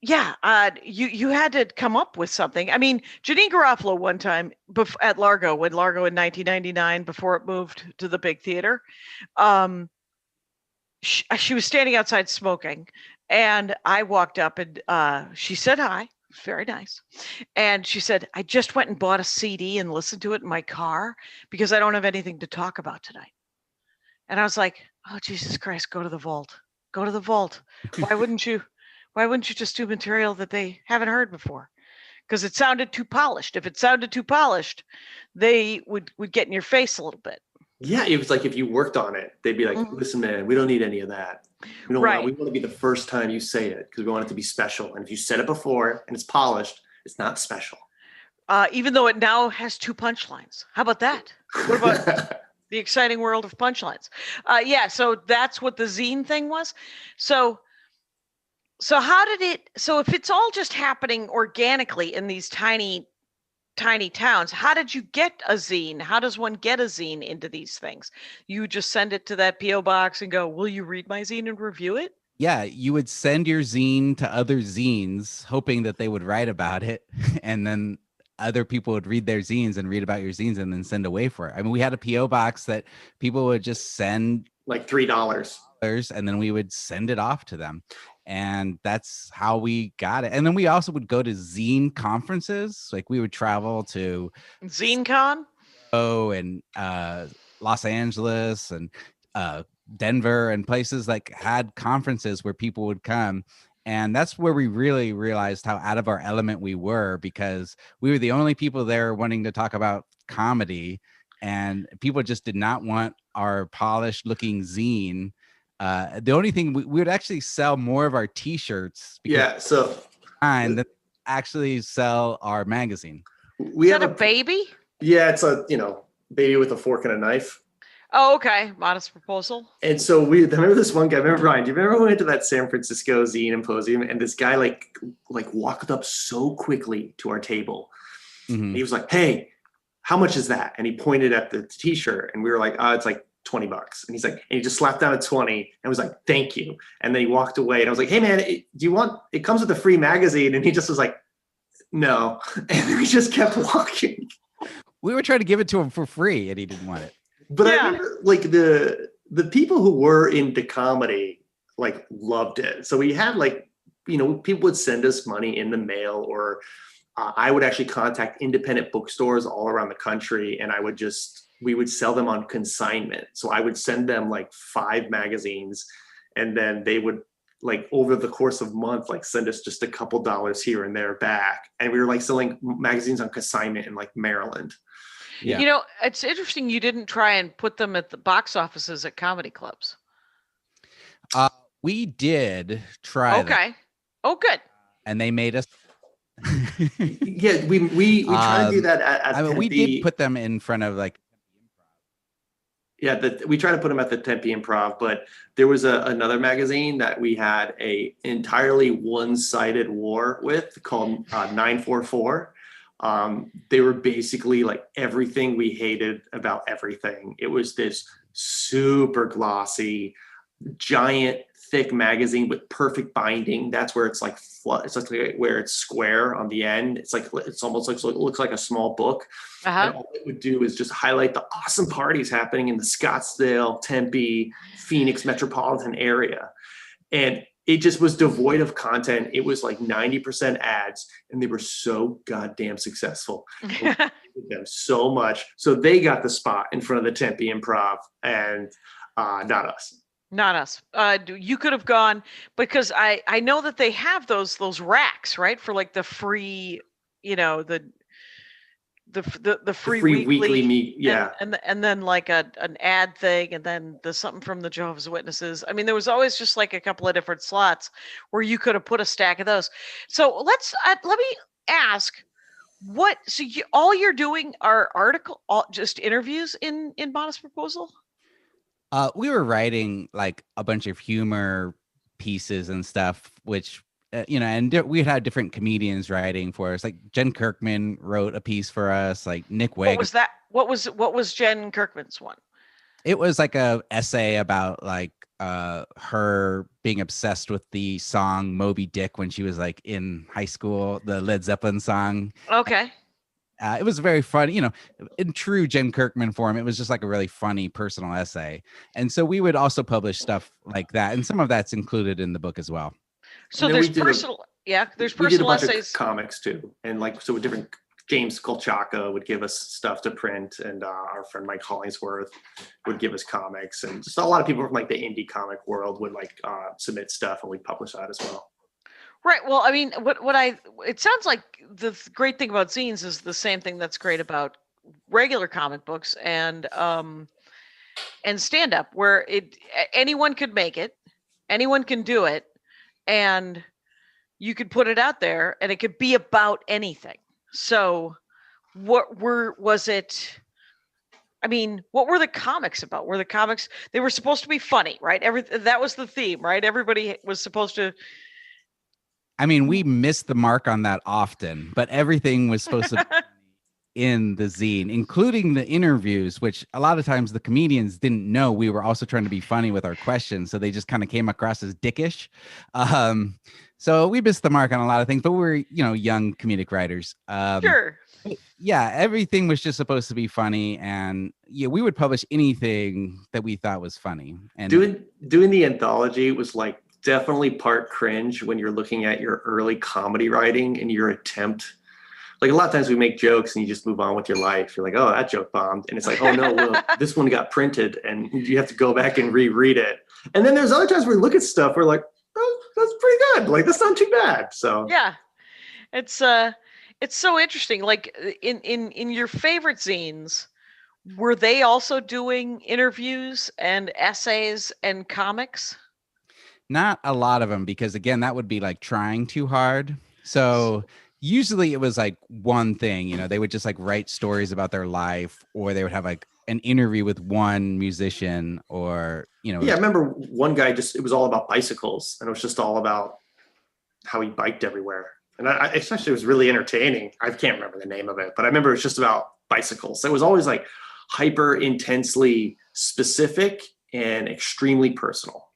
you had to come up with something. I mean, Janine Garofalo one time at Largo in 1999, before it moved to the big theater, she was standing outside smoking, and I walked up and she said hi. Very nice. And she said, I just went and bought a CD and listened to it in my car because I don't have anything to talk about tonight. And I was like, oh, Jesus Christ, go to the vault. Go to the vault. Why wouldn't you just do material that they haven't heard before? Because it sounded too polished. If it sounded too polished, they would get in your face a little bit. Yeah, it was like if you worked on it, they'd be like, listen, man, we don't need any of that. We want to be the first time you say it because we want it to be special. And if you said it before and it's polished, it's not special. Even though it now has 2 punchlines. How about that? What about the exciting world of punchlines? So that's what the zine thing was. So how did it, so if it's all just happening organically in these tiny towns, how did you get a zine? How does one get a zine into these things? You just send it to that P.O. box and go, will you read my zine and review it? Yeah, you would send your zine to other zines, hoping that they would write about it. And then other people would read their zines and read about your zines and then send away for it. I mean, we had a P.O. box that people would just send like $3. And then we would send it off to them. And that's how we got it. And then we also would go to zine conferences. Like we would travel to ZineCon and Los Angeles and Denver and places like had conferences where people would come. And that's where we really realized how out of our element we were, because we were the only people there wanting to talk about comedy, and people just did not want our polished looking zine. The only thing we would actually sell more of our t-shirts. And actually sell our magazine. Is that a baby? Yeah, it's a, baby with a fork and a knife. Oh, okay. Modest proposal. And so I remember this one guy, Ryan, do you remember when we went to that San Francisco zine symposium and this guy like walked up so quickly to our table. Mm-hmm. He was like, hey, how much is that? And he pointed at the t-shirt and we were like, it's like $20. And he's like, and he just slapped down a 20 and was like, thank you. And then he walked away and I was like, hey man, do you want, it comes with a free magazine. And he just was like, no. And we just kept walking. We were trying to give it to him for free and he didn't want it. But I remember like the people who were into comedy, like loved it. So we had like, people would send us money in the mail, or I would actually contact independent bookstores all around the country, and we would sell them on consignment. So I would send them like 5 magazines, and then they would, like, over the course of a month, like send us just a couple dollars here and there back. And we were like selling magazines on consignment in like Maryland. Yeah. It's interesting you didn't try and put them at the box offices at comedy clubs. We did try them, Okay. Oh, good. and they made us. Yeah, we try to do that at we Tempe. did put them in front of like. Yeah, we try to put them at the Tempe Improv, but there was another magazine that we had a entirely one-sided war with called 944. They were basically like everything we hated about everything. It was this super glossy, giant, thick magazine with perfect binding. That's where it's like it's like where it's square on the end. It's almost like, so it looks like a small book. And all it would do is just highlight the awesome parties happening in the Scottsdale, Tempe, Phoenix metropolitan area. And it just was devoid of content. It was like 90% ads, and they were so goddamn successful. Them so much. So they got the spot in front of the Tempe Improv, and not us. Not us. You could have gone, because I know that they have those racks, right, for like the free, the free weekly meet, yeah, and then like an ad thing, and then the something from the Jehovah's Witnesses. I mean, there was always just like a couple of different slots where you could have put a stack of those. So let me ask, what? So all you're doing are just interviews in Modest Proposal? We were writing like a bunch of humor pieces and stuff, which, and we had different comedians writing for us. Like Jen Kirkman wrote a piece for us, like Nick Wig. What was that? What was Jen Kirkman's one? It was like a essay about like her being obsessed with the song Moby Dick when she was like in high school, the Led Zeppelin song. Okay. It was very funny, in true Jen Kirkman form. It was just like a really funny personal essay. And so we would also publish stuff like that. And some of that's included in the book as well. So there's personal, there's personal we did a bunch essays. Of comics too. And like, so different, James Kolchaka would give us stuff to print, and our friend Mike Hollingsworth would give us comics. And just a lot of people from like the indie comic world would like submit stuff, and we publish that as well. Right. Well, I mean, it sounds like the great thing about zines is the same thing that's great about regular comic books and stand up, where anyone could make it, anyone can do it, and you could put it out there, and it could be about anything. So, what were the comics about? Were the comics, they were supposed to be funny, right? That was the theme, right? Everybody was supposed to. I mean, we missed the mark on that often, but everything was supposed to be in the zine, including the interviews, which a lot of times the comedians didn't know we were also trying to be funny with our questions. So they just kind of came across as dickish. So we missed the mark on a lot of things, but we're, young comedic writers. Sure. Yeah, everything was just supposed to be funny. And we would publish anything that we thought was funny. And doing the anthology was like definitely part cringe when you're looking at your early comedy writing and your attempt. Like a lot of times we make jokes and you just move on with your life. You're like, oh, that joke bombed. And it's like, oh no, look, this one got printed, and you have to go back and reread it. And then there's other times where we look at stuff, we're like, oh, that's pretty good. Like, that's not too bad. So yeah, it's so interesting. Like in your favorite zines, were they also doing interviews and essays and comics? Not a lot of them, because again, that would be like trying too hard. So usually it was like one thing, they would just like write stories about their life, or they would have like an interview with one musician, or, Yeah, I remember one guy it was all about bicycles, and it was just all about how he biked everywhere. And it was really entertaining. I can't remember the name of it, but I remember it was just about bicycles. It was always like hyper intensely specific and extremely personal.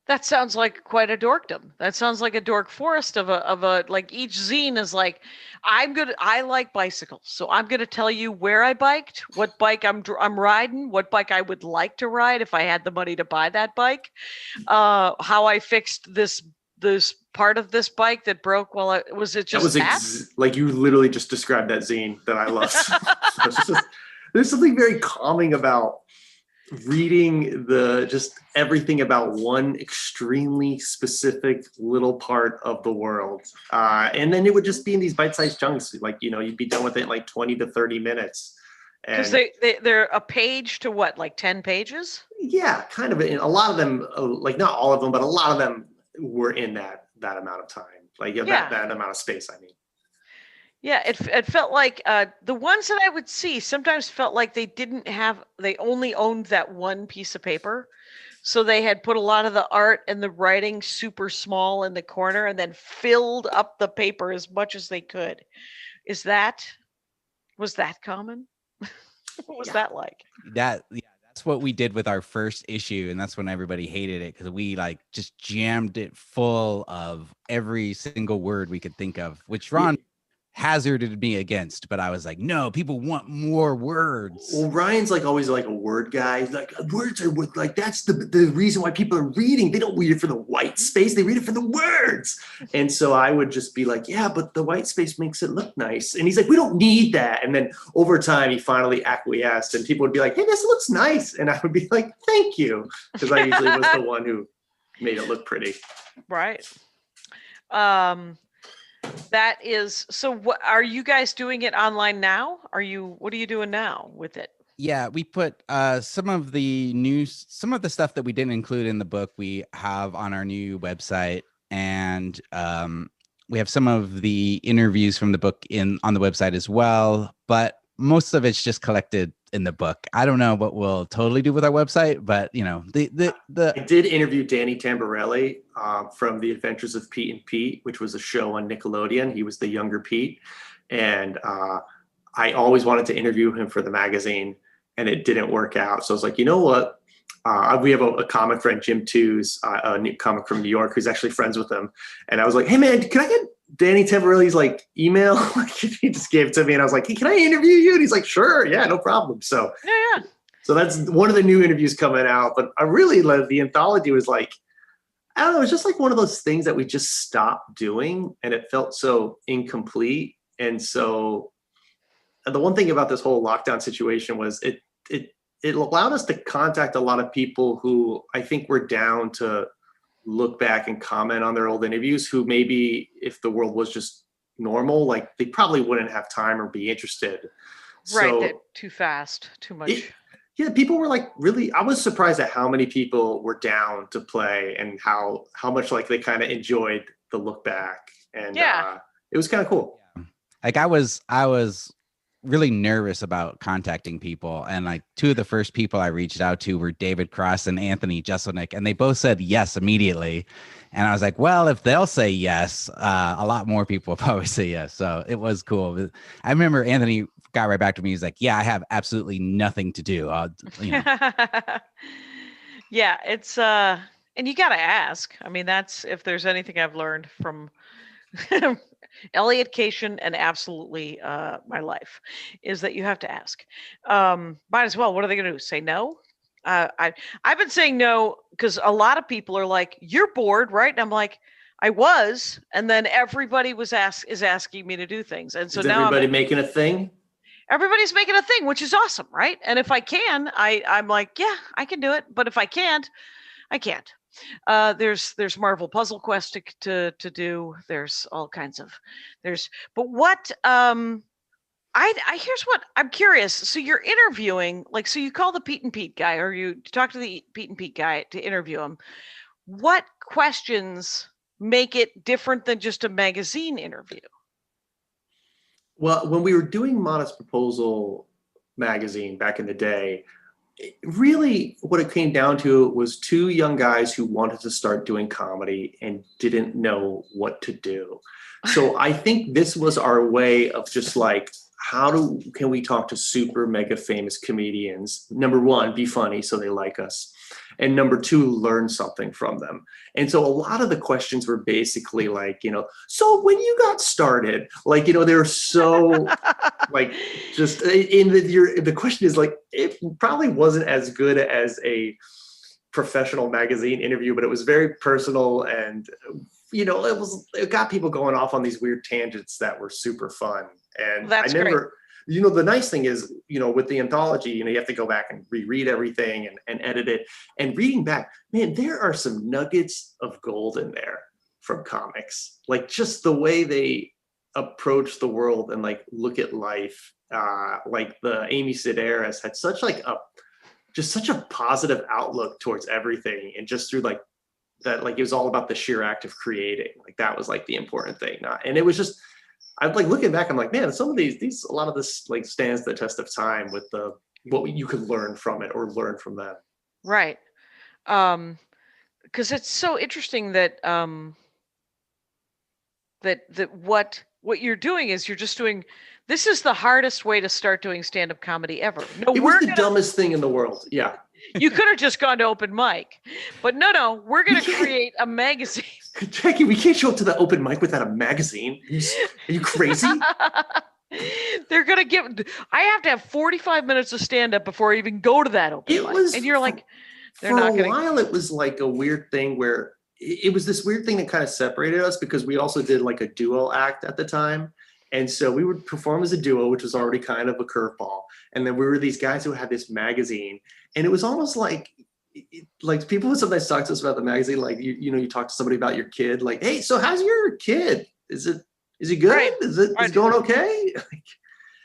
That sounds like quite a dorkdom. That sounds like a dork forest of a like each zine is like, I like bicycles, so I'm gonna tell you where I biked, what bike I'm riding, what bike I would like to ride if I had the money to buy that bike, how I fixed this part of this bike that broke while it was like you literally just described that zine that I love. There's something very calming about reading just everything about one extremely specific little part of the world. And then it would just be in these bite-sized chunks. Like, you'd be done with it in like 20 to 30 minutes. Because they're a page to what, like 10 pages? Yeah, kind of. A lot of them, like not all of them, but a lot of them were in that amount of time. Like that amount of space, I mean. Yeah, it felt like the ones that I would see sometimes felt like they only owned that one piece of paper. So they had put a lot of the art and the writing super small in the corner and then filled up the paper as much as they could. Was that common? What was that like? That's what we did with our first issue, and that's when everybody hated it because we like just jammed it full of every single word we could think of, which Ron hazarded me against, but I was like, no, people want more words. Well, Ryan's like always like a word guy. He's like, words are like, that's the reason why people are reading. They don't read it for the white space. They read it for the words. And so I would just be like, yeah, but the white space makes it look nice. And he's like, we don't need that. And then over time, he finally acquiesced and people would be like, hey, this looks nice. And I would be like, thank you. Because I usually was the one who made it look pretty. Right. That is, so what are you guys doing it online now? What are you doing now with it? Yeah, we put some of the stuff that we didn't include in the book we have on our new website, and we have some of the interviews from the book on the website as well, but most of it's just collected in the book. I don't know what we'll totally do with our website, but I did interview Danny Tamborelli from The Adventures of Pete and Pete, which was a show on Nickelodeon. He was the younger Pete, and I always wanted to interview him for the magazine, and it didn't work out. So I was like, you know what? We have a comic friend, Jim Tews, a new comic from New York, who's actually friends with him. And I was like, hey man, can I get Danny Tamborelli's like email? He just gave it to me, and I was like, hey, can I interview you? And he's like, sure, yeah, no problem. So yeah. So that's one of the new interviews coming out. But I really love the anthology. Was like, I don't know, it was just like one of those things that we just stopped doing, and it felt so incomplete. And so the one thing about this whole lockdown situation was it allowed us to contact a lot of people who I think were down to look back and comment on their old interviews, who maybe if the world was just normal, like they probably wouldn't have time or be interested. Right, So, too fast, too much. People were like really, I was surprised at how many people were down to play and how much like they kind of enjoyed the look back. And it was kind of cool. Like I was really nervous about contacting people, and like two of the first people I reached out to were David Cross and Anthony Jeselnik, and they both said yes immediately. And I was like, well, if they'll say yes, a lot more people will probably say yes. So it was cool. I remember Anthony got right back to me. He's like, yeah, I have absolutely nothing to do. Yeah, it's and you got to ask. I mean, that's if there's anything I've learned from Elliot Cation and absolutely my life is that you have to ask. Might as well. What are they going to do? Say no? I've been saying no because a lot of people are like, "You're bored, right?" And I'm like, "I was," and then everybody is asking me to do things, and so is now everybody making a thing. Everybody's making a thing, which is awesome, right? And if I can, I'm like, yeah, I can do it. But if I can't, I can't. There's Marvel Puzzle Quest to do. There's all kinds of but what here's what I'm curious. So you're interviewing, like, so you call the Pete and Pete guy, or you talk to the Pete and Pete guy to interview him. What questions make it different than just a magazine interview? Well, when we were doing Modest Proposal magazine back in the day, really what it came down to was two young guys who wanted to start doing comedy and didn't know what to do. So I think this was our way of just like, can we talk to super mega famous comedians? Number one, be funny so they like us. and number two, learn something from them. And so a lot of the questions were basically like, so when you got started, like, they're so like, just the question is like, it probably wasn't as good as a professional magazine interview, but it was very personal, and it got people going off on these weird tangents that were super fun. And That's I never great. the nice thing is, with the anthology, you have to go back and reread everything and edit it. And reading back, man, there are some nuggets of gold in there from comics. Like just the way they approach the world and like look at life. Like the Amy Sedaris had such a positive outlook towards everything, and just through like that, like it was all about the sheer act of creating. Like that was like the important thing. And it was just, I'm like looking back, I'm like, man, some of these a lot of this like stands the test of time with what you could learn from it or learn from them. Right. Because it's so interesting that that what you're doing is you're just doing. This is the hardest way to start doing stand-up comedy ever. No, it was the dumbest thing in the world. Yeah. You could have just gone to open mic, but no, we're going to create a magazine. Jackie, we can't show up to the open mic without a magazine. Are you crazy? They're going to I have to have 45 minutes of stand-up before I even go to that open mic. And you're like, they're not going to. For a while, it was like a weird thing where it was this weird thing that kind of separated us, because we also did like a duo act at the time. And so we would perform as a duo, which was already kind of a curveball. And then we were these guys who had this magazine, and it was almost like people would sometimes talk to us about the magazine. Like, you talk to somebody about your kid, like, hey, so how's your kid? Is he good? Right. Is it going okay?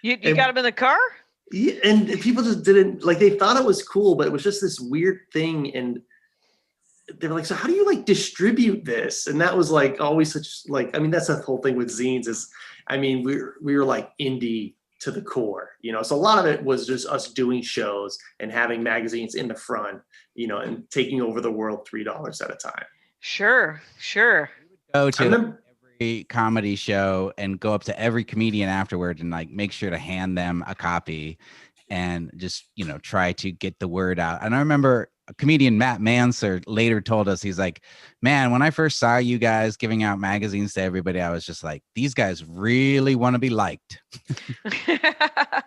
You got him in the car? Yeah, and people just didn't, like, they thought it was cool, but it was just this weird thing. And they were like, so how do you like distribute this? And that was like always such like, I mean, that's the whole thing with zines is, I mean, we were like indie to the core, so a lot of it was just us doing shows and having magazines in the front, and taking over the world $3 at a time. Sure. Go to every comedy show and go up to every comedian afterward and like make sure to hand them a copy and just, try to get the word out. And I remember comedian Matt Manser later told us, he's like, man, when I first saw you guys giving out magazines to everybody, I was just like, these guys really want to be liked.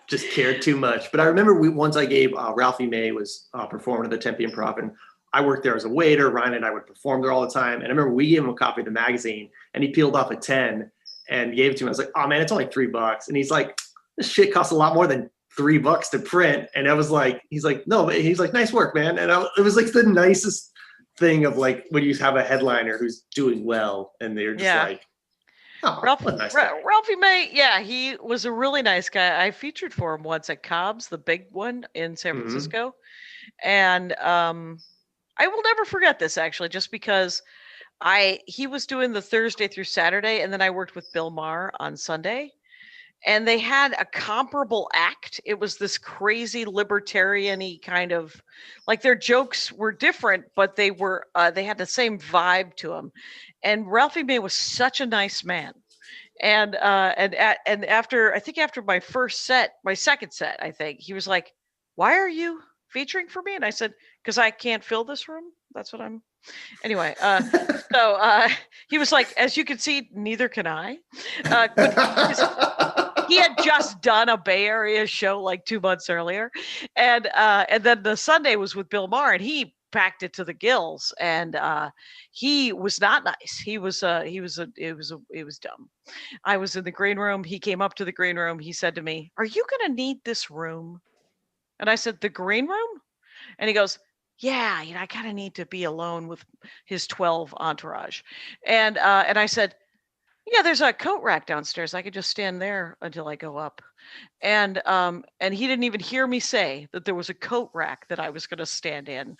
Just cared too much. But I remember once I gave Ralphie May was performing at the Tempe Improv, and I worked there as a waiter. Ryan and I would perform there all the time. And I remember we gave him a copy of the magazine, and he peeled off a 10 and gave it to me. I was like, oh man, it's only $3. And he's like, this shit costs a lot more than $3 to print. And I was like, he's like, no, but he's like, nice work, man. And it was like the nicest thing of like when you have a headliner who's doing well, and they're just like, oh, Ralphie May, yeah, he was a really nice guy. I featured for him once at Cobb's, the big one in San Francisco. And I will never forget this, actually, just because he was doing the Thursday through Saturday, and then I worked with Bill Maher on Sunday. And they had a comparable act. It was this crazy libertarian-y kind of, like, their jokes were different, but they had the same vibe to them. And Ralphie May was such a nice man. And after my second set, I think he was like, "Why are you featuring for me?" And I said, "Because I can't fill this room. That's what I'm." Anyway, so he was like, "As you can see, neither can I." He had just done a Bay Area show like 2 months earlier, and then the Sunday was with Bill Maher, and he packed it to the gills, and he was not nice. It was dumb. I was in the green room. He came up to the green room. He said to me, "Are you going to need this room?" And I said, "The green room?" And he goes, "Yeah, I kind of need to be alone with his 12 entourage." And I said, "Yeah, there's a coat rack downstairs. I could just stand there until I go up." And he didn't even hear me say that there was a coat rack that I was going to stand in.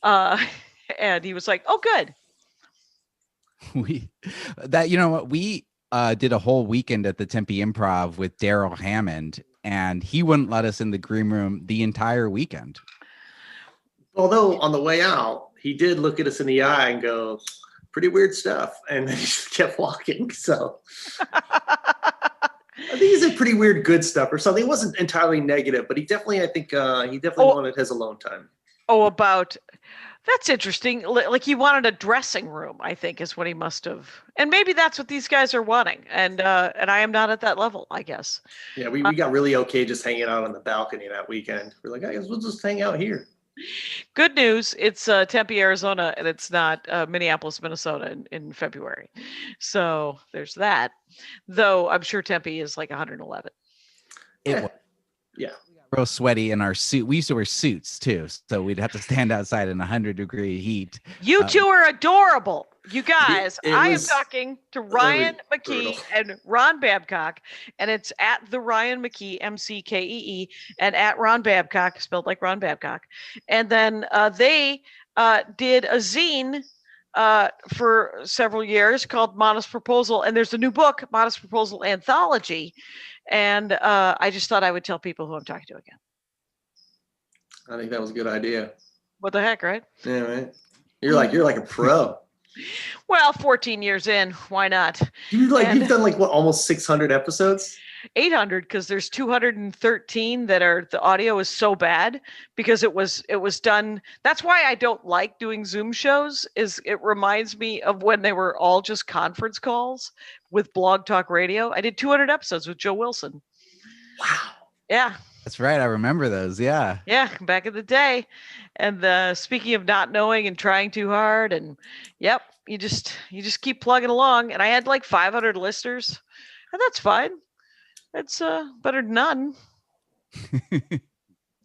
And he was like, "Oh, good." We did a whole weekend at the Tempe Improv with Daryl Hammond, and he wouldn't let us in the green room the entire weekend. Although on the way out, he did look at us in the eye and go, "Pretty weird stuff," and then he just kept walking. So I think he said pretty weird good stuff or something. It wasn't entirely negative, but he definitely wanted his alone time. Oh, about That's interesting. Like he wanted a dressing room, I think, is what he must have. And maybe that's what these guys are wanting. And I am not at that level, I guess. Yeah, we got really okay just hanging out on the balcony that weekend. We're like, I guess we'll just hang out here. Good news, it's Tempe, Arizona, and it's not Minneapolis, Minnesota in February. So there's that. Though I'm sure Tempe is like 111. It was Yeah. real sweaty in our suit. We used to wear suits too, so we'd have to stand outside in 100-degree heat. You two are adorable. You guys, It I am was talking to Ryan McKee brutal. and Ron Babcock, and it's at the Ryan McKee, MCKEE, and at Ron Babcock, spelled like Ron Babcock. And then they did a zine for several years called Modest Proposal, and there's a new book, Modest Proposal Anthology. And I just thought I would tell people who I'm talking to again. I think that was a good idea. What the heck, right? Yeah, right. You're like a pro. Well, 14 years in, why not? You've done like what, almost 600 episodes? 800, because there's 213 that are, the audio is so bad because it was done. That's why I don't like doing Zoom shows, is it reminds me of when they were all just conference calls with Blog Talk Radio. I did 200 episodes with Joe Wilson. Wow. Yeah. That's right. I remember those. Yeah. Yeah, back in the day. And speaking of not knowing and trying too hard, and yep, you just keep plugging along. And I had like 500 listeners, and that's fine. It's better than none.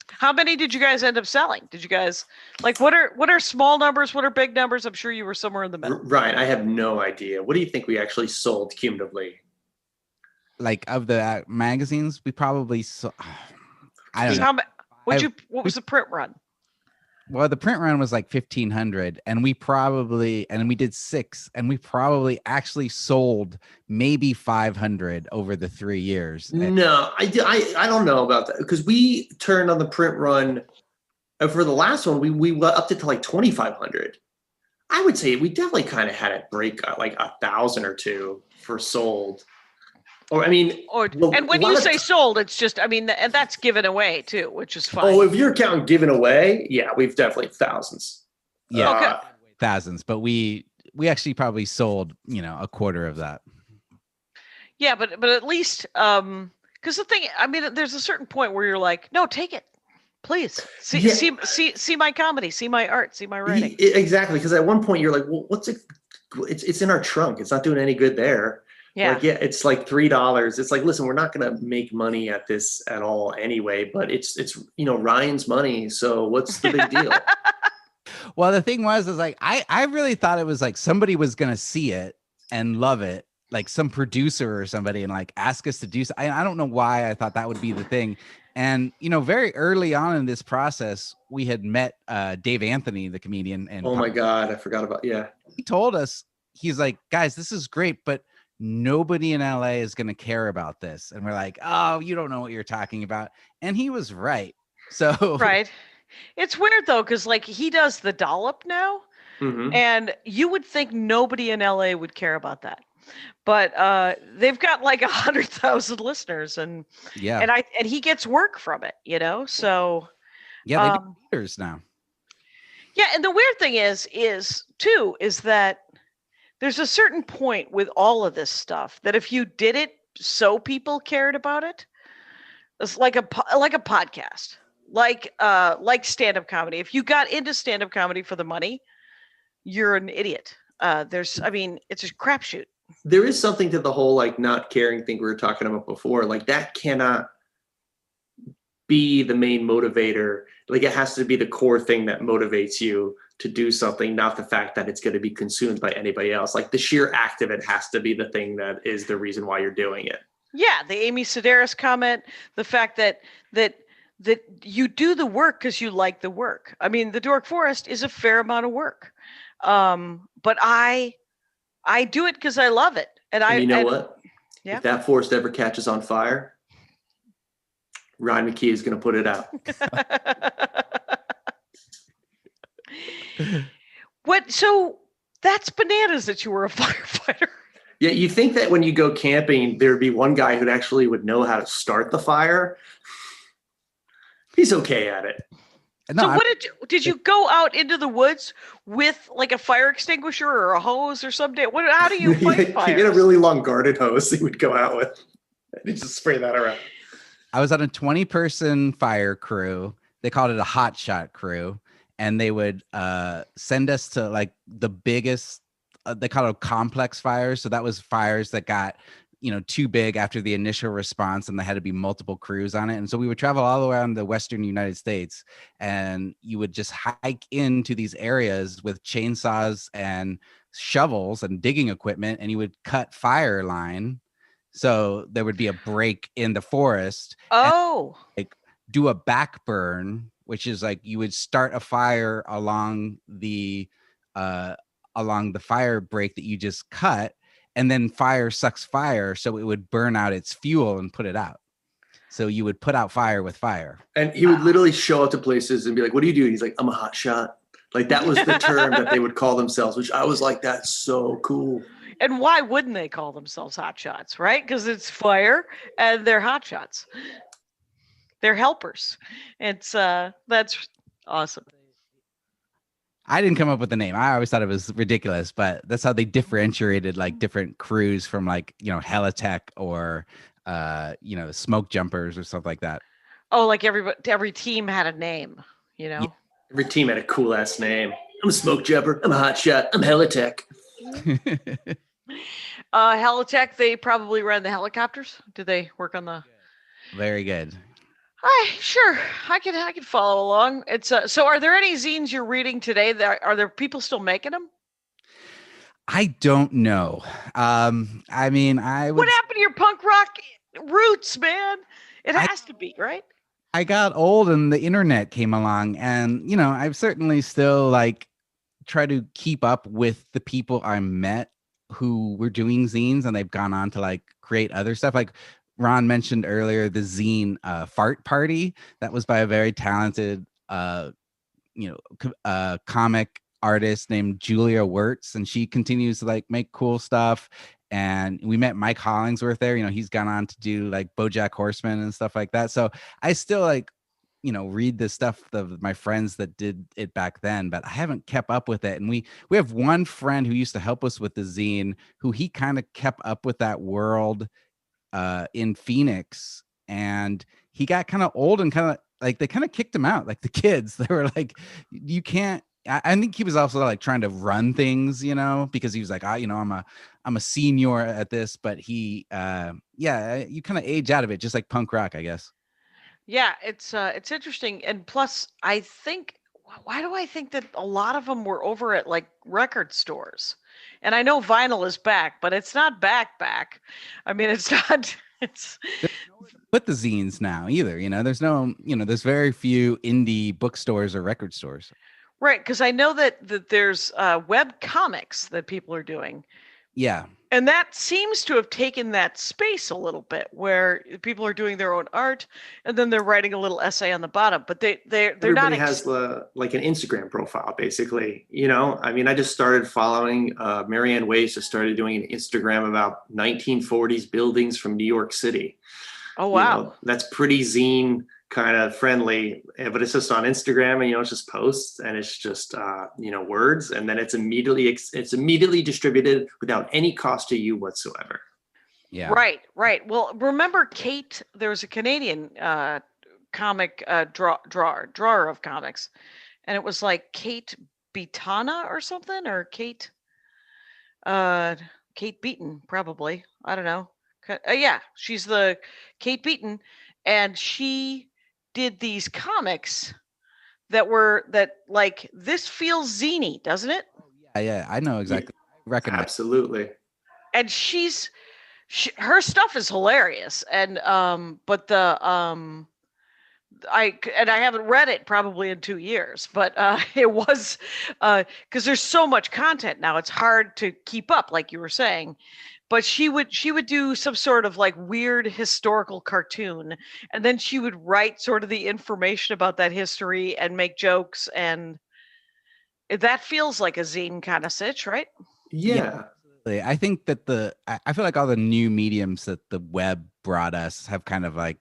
How many did you guys end up selling? Did you guys like what are small numbers? What are big numbers? I'm sure you were somewhere in the middle. Ryan, I have no idea. What do you think we actually sold cumulatively? Like of the magazines, we probably I don't know. What was the print run? Well, the print run was like 1,500, and we did 6, and we probably actually sold maybe 500 over the 3 years. No, I don't know about that, because we turned on the print run for the last one. We upped it to like 2,500. I would say we definitely kind of had it break like 1,000 or 2 for sold. Or I mean, and when you say sold, it's just, I mean, and that's given away too, which is fine. Oh, if you're counting given away, yeah, we've definitely thousands. Yeah, okay. Thousands, but we actually probably sold, a quarter of that. Yeah, but at least, because the thing, I mean, there's a certain point where you're like, no, take it, please. See my comedy, see my art, see my writing. Exactly, because at one point you're like, well, what's it? It's in our trunk. It's not doing any good there. Yeah. Like, yeah, it's like $3. It's like, listen, we're not going to make money at this at all anyway, but it's Ryan's money. So what's the big deal? Well, the thing is like, I really thought it was like somebody was going to see it and love it, like some producer or somebody, and like ask us to do something. I don't know why I thought that would be the thing. And, very early on in this process, we had met Dave Anthony, the comedian. And oh my God, I forgot about, yeah. He told us, he's like, guys, this is great, but nobody in LA is going to care about this. And we're like, oh, you don't know what you're talking about. And he was right. So right. It's weird though, because like he does the dollop now, and you would think nobody in LA would care about that. But they've got like 100,000 listeners, and yeah, and he gets work from it, So yeah, they do theaters now. Yeah, and the weird thing is that there's a certain point with all of this stuff that if you did it so people cared about it, it's like a podcast, like stand-up comedy. If you got into stand-up comedy for the money, you're an idiot. It's a crapshoot. There is something to the whole like not caring thing we were talking about before. Like that cannot be the main motivator. Like it has to be the core thing that motivates you to do something, not the fact that it's going to be consumed by anybody else. Like the sheer act of it has to be the thing that is the reason why you're doing it. Yeah, the Amy Sedaris comment, the fact that you do the work because you like the work. I mean, the Dork Forest is a fair amount of work, but I do it because I love it. And what? Yeah. If that forest ever catches on fire, Ryan McKee is going to put it out. So that's bananas that you were a firefighter. Yeah, you think that when you go camping, there'd be one guy who actually would know how to start the fire. He's okay at it. No, So what did you go out into the woods with like a fire extinguisher or a hose or something? How do you fight He fires? had a really long garden hose he would go out with. And he'd just spray that around. I was on a 20-person fire crew. They called it a hot shot crew, and they would send us to like the biggest. They call it complex fires. So that was fires that got too big after the initial response, and there had to be multiple crews on it. And so we would travel all the way around the Western United States, and you would just hike into these areas with chainsaws and shovels and digging equipment, and you would cut fire line. So there would be a break in the forest. Oh. And, like, do a back burn, which is like you would start a fire along the fire break that you just cut, and then fire sucks fire, so it would burn out its fuel and put it out. So you would put out fire with fire. And he would literally show up to places and be like, "What do you do?" He's like, "I'm a hot shot." Like that was the term that they would call themselves, which I was like, "That's so cool." And why wouldn't they call themselves hot shots, right? Because it's fire and they're hot shots. They're helpers. It's that's awesome. I didn't come up with the name. I always thought it was ridiculous, but that's how they differentiated like different crews from like, Helitech or, smoke jumpers or stuff like that. Oh, like every team had a name, Yeah. Every team had a cool ass name. I'm a smoke jumper. I'm a hot shot. I'm Helitech. Helitech, they probably ran the helicopters. Did they work on the? Very good. Sure, I can follow along. It's so. Are there any zines you're reading today? Are there people still making them? I don't know. I mean, What happened to your punk rock roots, man? It has to be, right? I got old and the internet came along, and I've certainly still like try to keep up with the people I met who were doing zines, and they've gone on to like create other stuff. Like Ron mentioned earlier, the zine Fart Party, that was by a very talented comic artist named Julia Wirtz, and she continues to like make cool stuff. And we met Mike Hollingsworth there. He's gone on to do like BoJack Horseman and stuff like that. So I still like read the stuff of my friends that did it back then, but I haven't kept up with it. And we have one friend who used to help us with the zine, who he kind of kept up with that world in Phoenix, and he got kind of old and kind of like they kind of kicked him out. Like the kids, they were like, "You can't." I think he was also like trying to run things, because he was like, I'm a senior at this, but he, you kind of age out of it, just like punk rock, I guess. Yeah, it's interesting, and plus, I think why do I think that a lot of them were over at like record stores? And I know vinyl is back, but it's not back. I mean, it's not. It's with the zines now either. There's no, there's very few indie bookstores or record stores. right, because I know that there's web comics that people are doing. Yeah. And that seems to have taken that space a little bit, where people are doing their own art, and then they're writing a little essay on the bottom. But they're not. Everybody has like an Instagram profile, basically. I mean, I just started following Marianne Weiss. Just started doing an Instagram about 1940s buildings from New York City. Oh wow, that's pretty zine kind of friendly, but it's just on Instagram, and it's just posts, and it's just words, and then it's immediately distributed without any cost to you whatsoever. Yeah. Right. Well, remember Kate? There was a Canadian comic drawer of comics, and it was like Kate Beatana or something, or Kate Beaton, probably. I don't know. Yeah, she's the Kate Beaton, and she did these comics that like, this feels zany, doesn't it? Yeah, I know exactly. I recognize. Absolutely. And her stuff is hilarious, and but I haven't read it probably in 2 years, but it was because there's so much content now, it's hard to keep up, like you were saying. But she would do some sort of like weird historical cartoon, and then she would write sort of the information about that history and make jokes, and that feels like a zine kind of sitch, right? Yeah. I think that I feel like all the new mediums that the web brought us have kind of like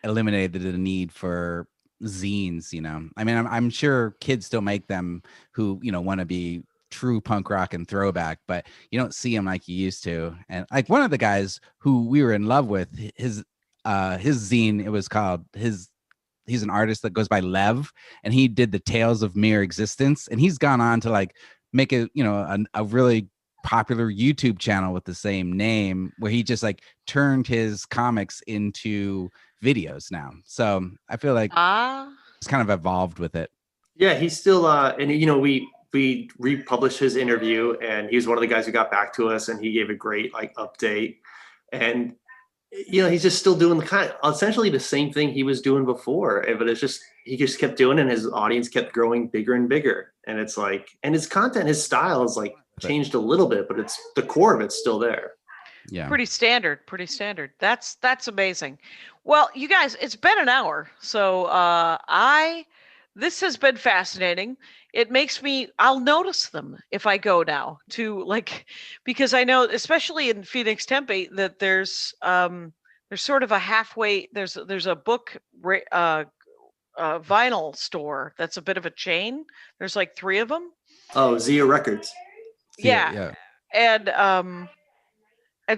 eliminated the need for zines, I mean, I'm sure kids still make them who, want to be true punk rock and throwback, but you don't see them like you used to. And like one of the guys who we were in love with, his zine, it was called he's an artist that goes by Lev, and he did the Tales of Mere Existence, and he's gone on to like make a really popular YouTube channel with the same name, where he just like turned his comics into videos now. So I feel like it's kind of evolved with it. Yeah, he's still and we republished his interview, and he was one of the guys who got back to us, and he gave a great like update. And he's just still doing the kind of essentially the same thing he was doing before, but it's just he just kept doing it, and his audience kept growing bigger and bigger. And it's like, and his content, his style is like changed a little bit, but it's the core of it's still there. Yeah, pretty standard. That's amazing. Well, you guys, it's been an hour, so this has been fascinating. It makes I'll notice them if I go now to because I know, especially in Phoenix, Tempe, that there's sort of a halfway, there's a book vinyl store that's a bit of a chain. There's like 3 of them. Oh, Zia Records. Yeah. And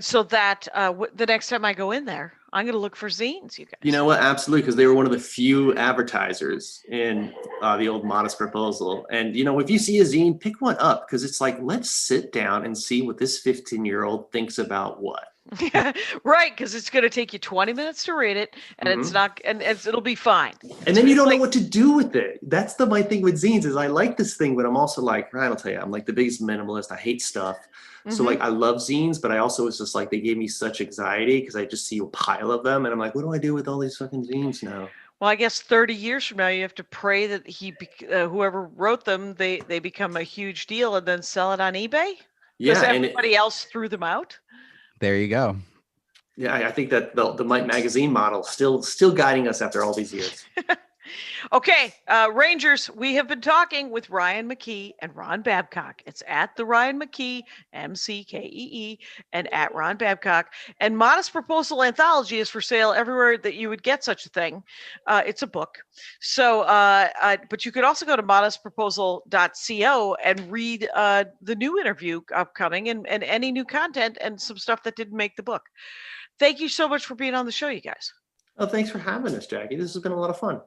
so that the next time I go in there, I'm going to look for zines, you guys. You know what? Absolutely, because they were one of the few advertisers in the old Modest Proposal. And, if you see a zine, pick one up, because it's like, let's sit down and see what this 15-year-old thinks about what. Yeah, right, because it's going to take you 20 minutes to read it, and it's not, and it'll be fine. And then you don't know what to do with it. That's my thing with zines is I like this thing, but I'm also like, Ryan will tell you, I'm like the biggest minimalist. I hate stuff. So like I love zines, but I also was just like, they gave me such anxiety because I just see a pile of them, and I'm like, what do I do with all these fucking zines now? Well, I guess 30 years from now, you have to pray that whoever wrote them, they become a huge deal and then sell it on eBay. Yeah, because everybody else threw them out. There you go. Yeah, I think that the Mike magazine model still guiding us after all these years. Okay, Rangers, we have been talking with Ryan McKee and Ron Babcock. It's at the Ryan McKee, MCKEE, and at Ron Babcock. And Modest Proposal Anthology is for sale everywhere that you would get such a thing. It's a book. So, but you could also go to modestproposal.co and read the new interview upcoming and any new content and some stuff that didn't make the book. Thank you so much for being on the show, you guys. Oh, thanks for having us, Jackie. This has been a lot of fun.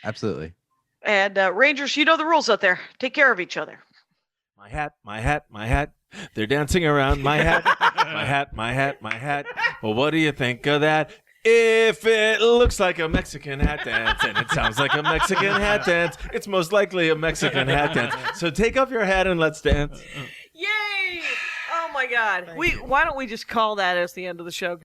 Absolutely. And Rangers, you know the rules out there. Take care of each other. My hat, my hat, my hat. They're dancing around my hat. My hat, my hat, my hat. Well, what do you think of that? If it looks like a Mexican hat dance and it sounds like a Mexican hat dance, it's most likely a Mexican hat dance. So take off your hat and let's dance. Yay! Oh my God. Why don't we just call that as the end of the show?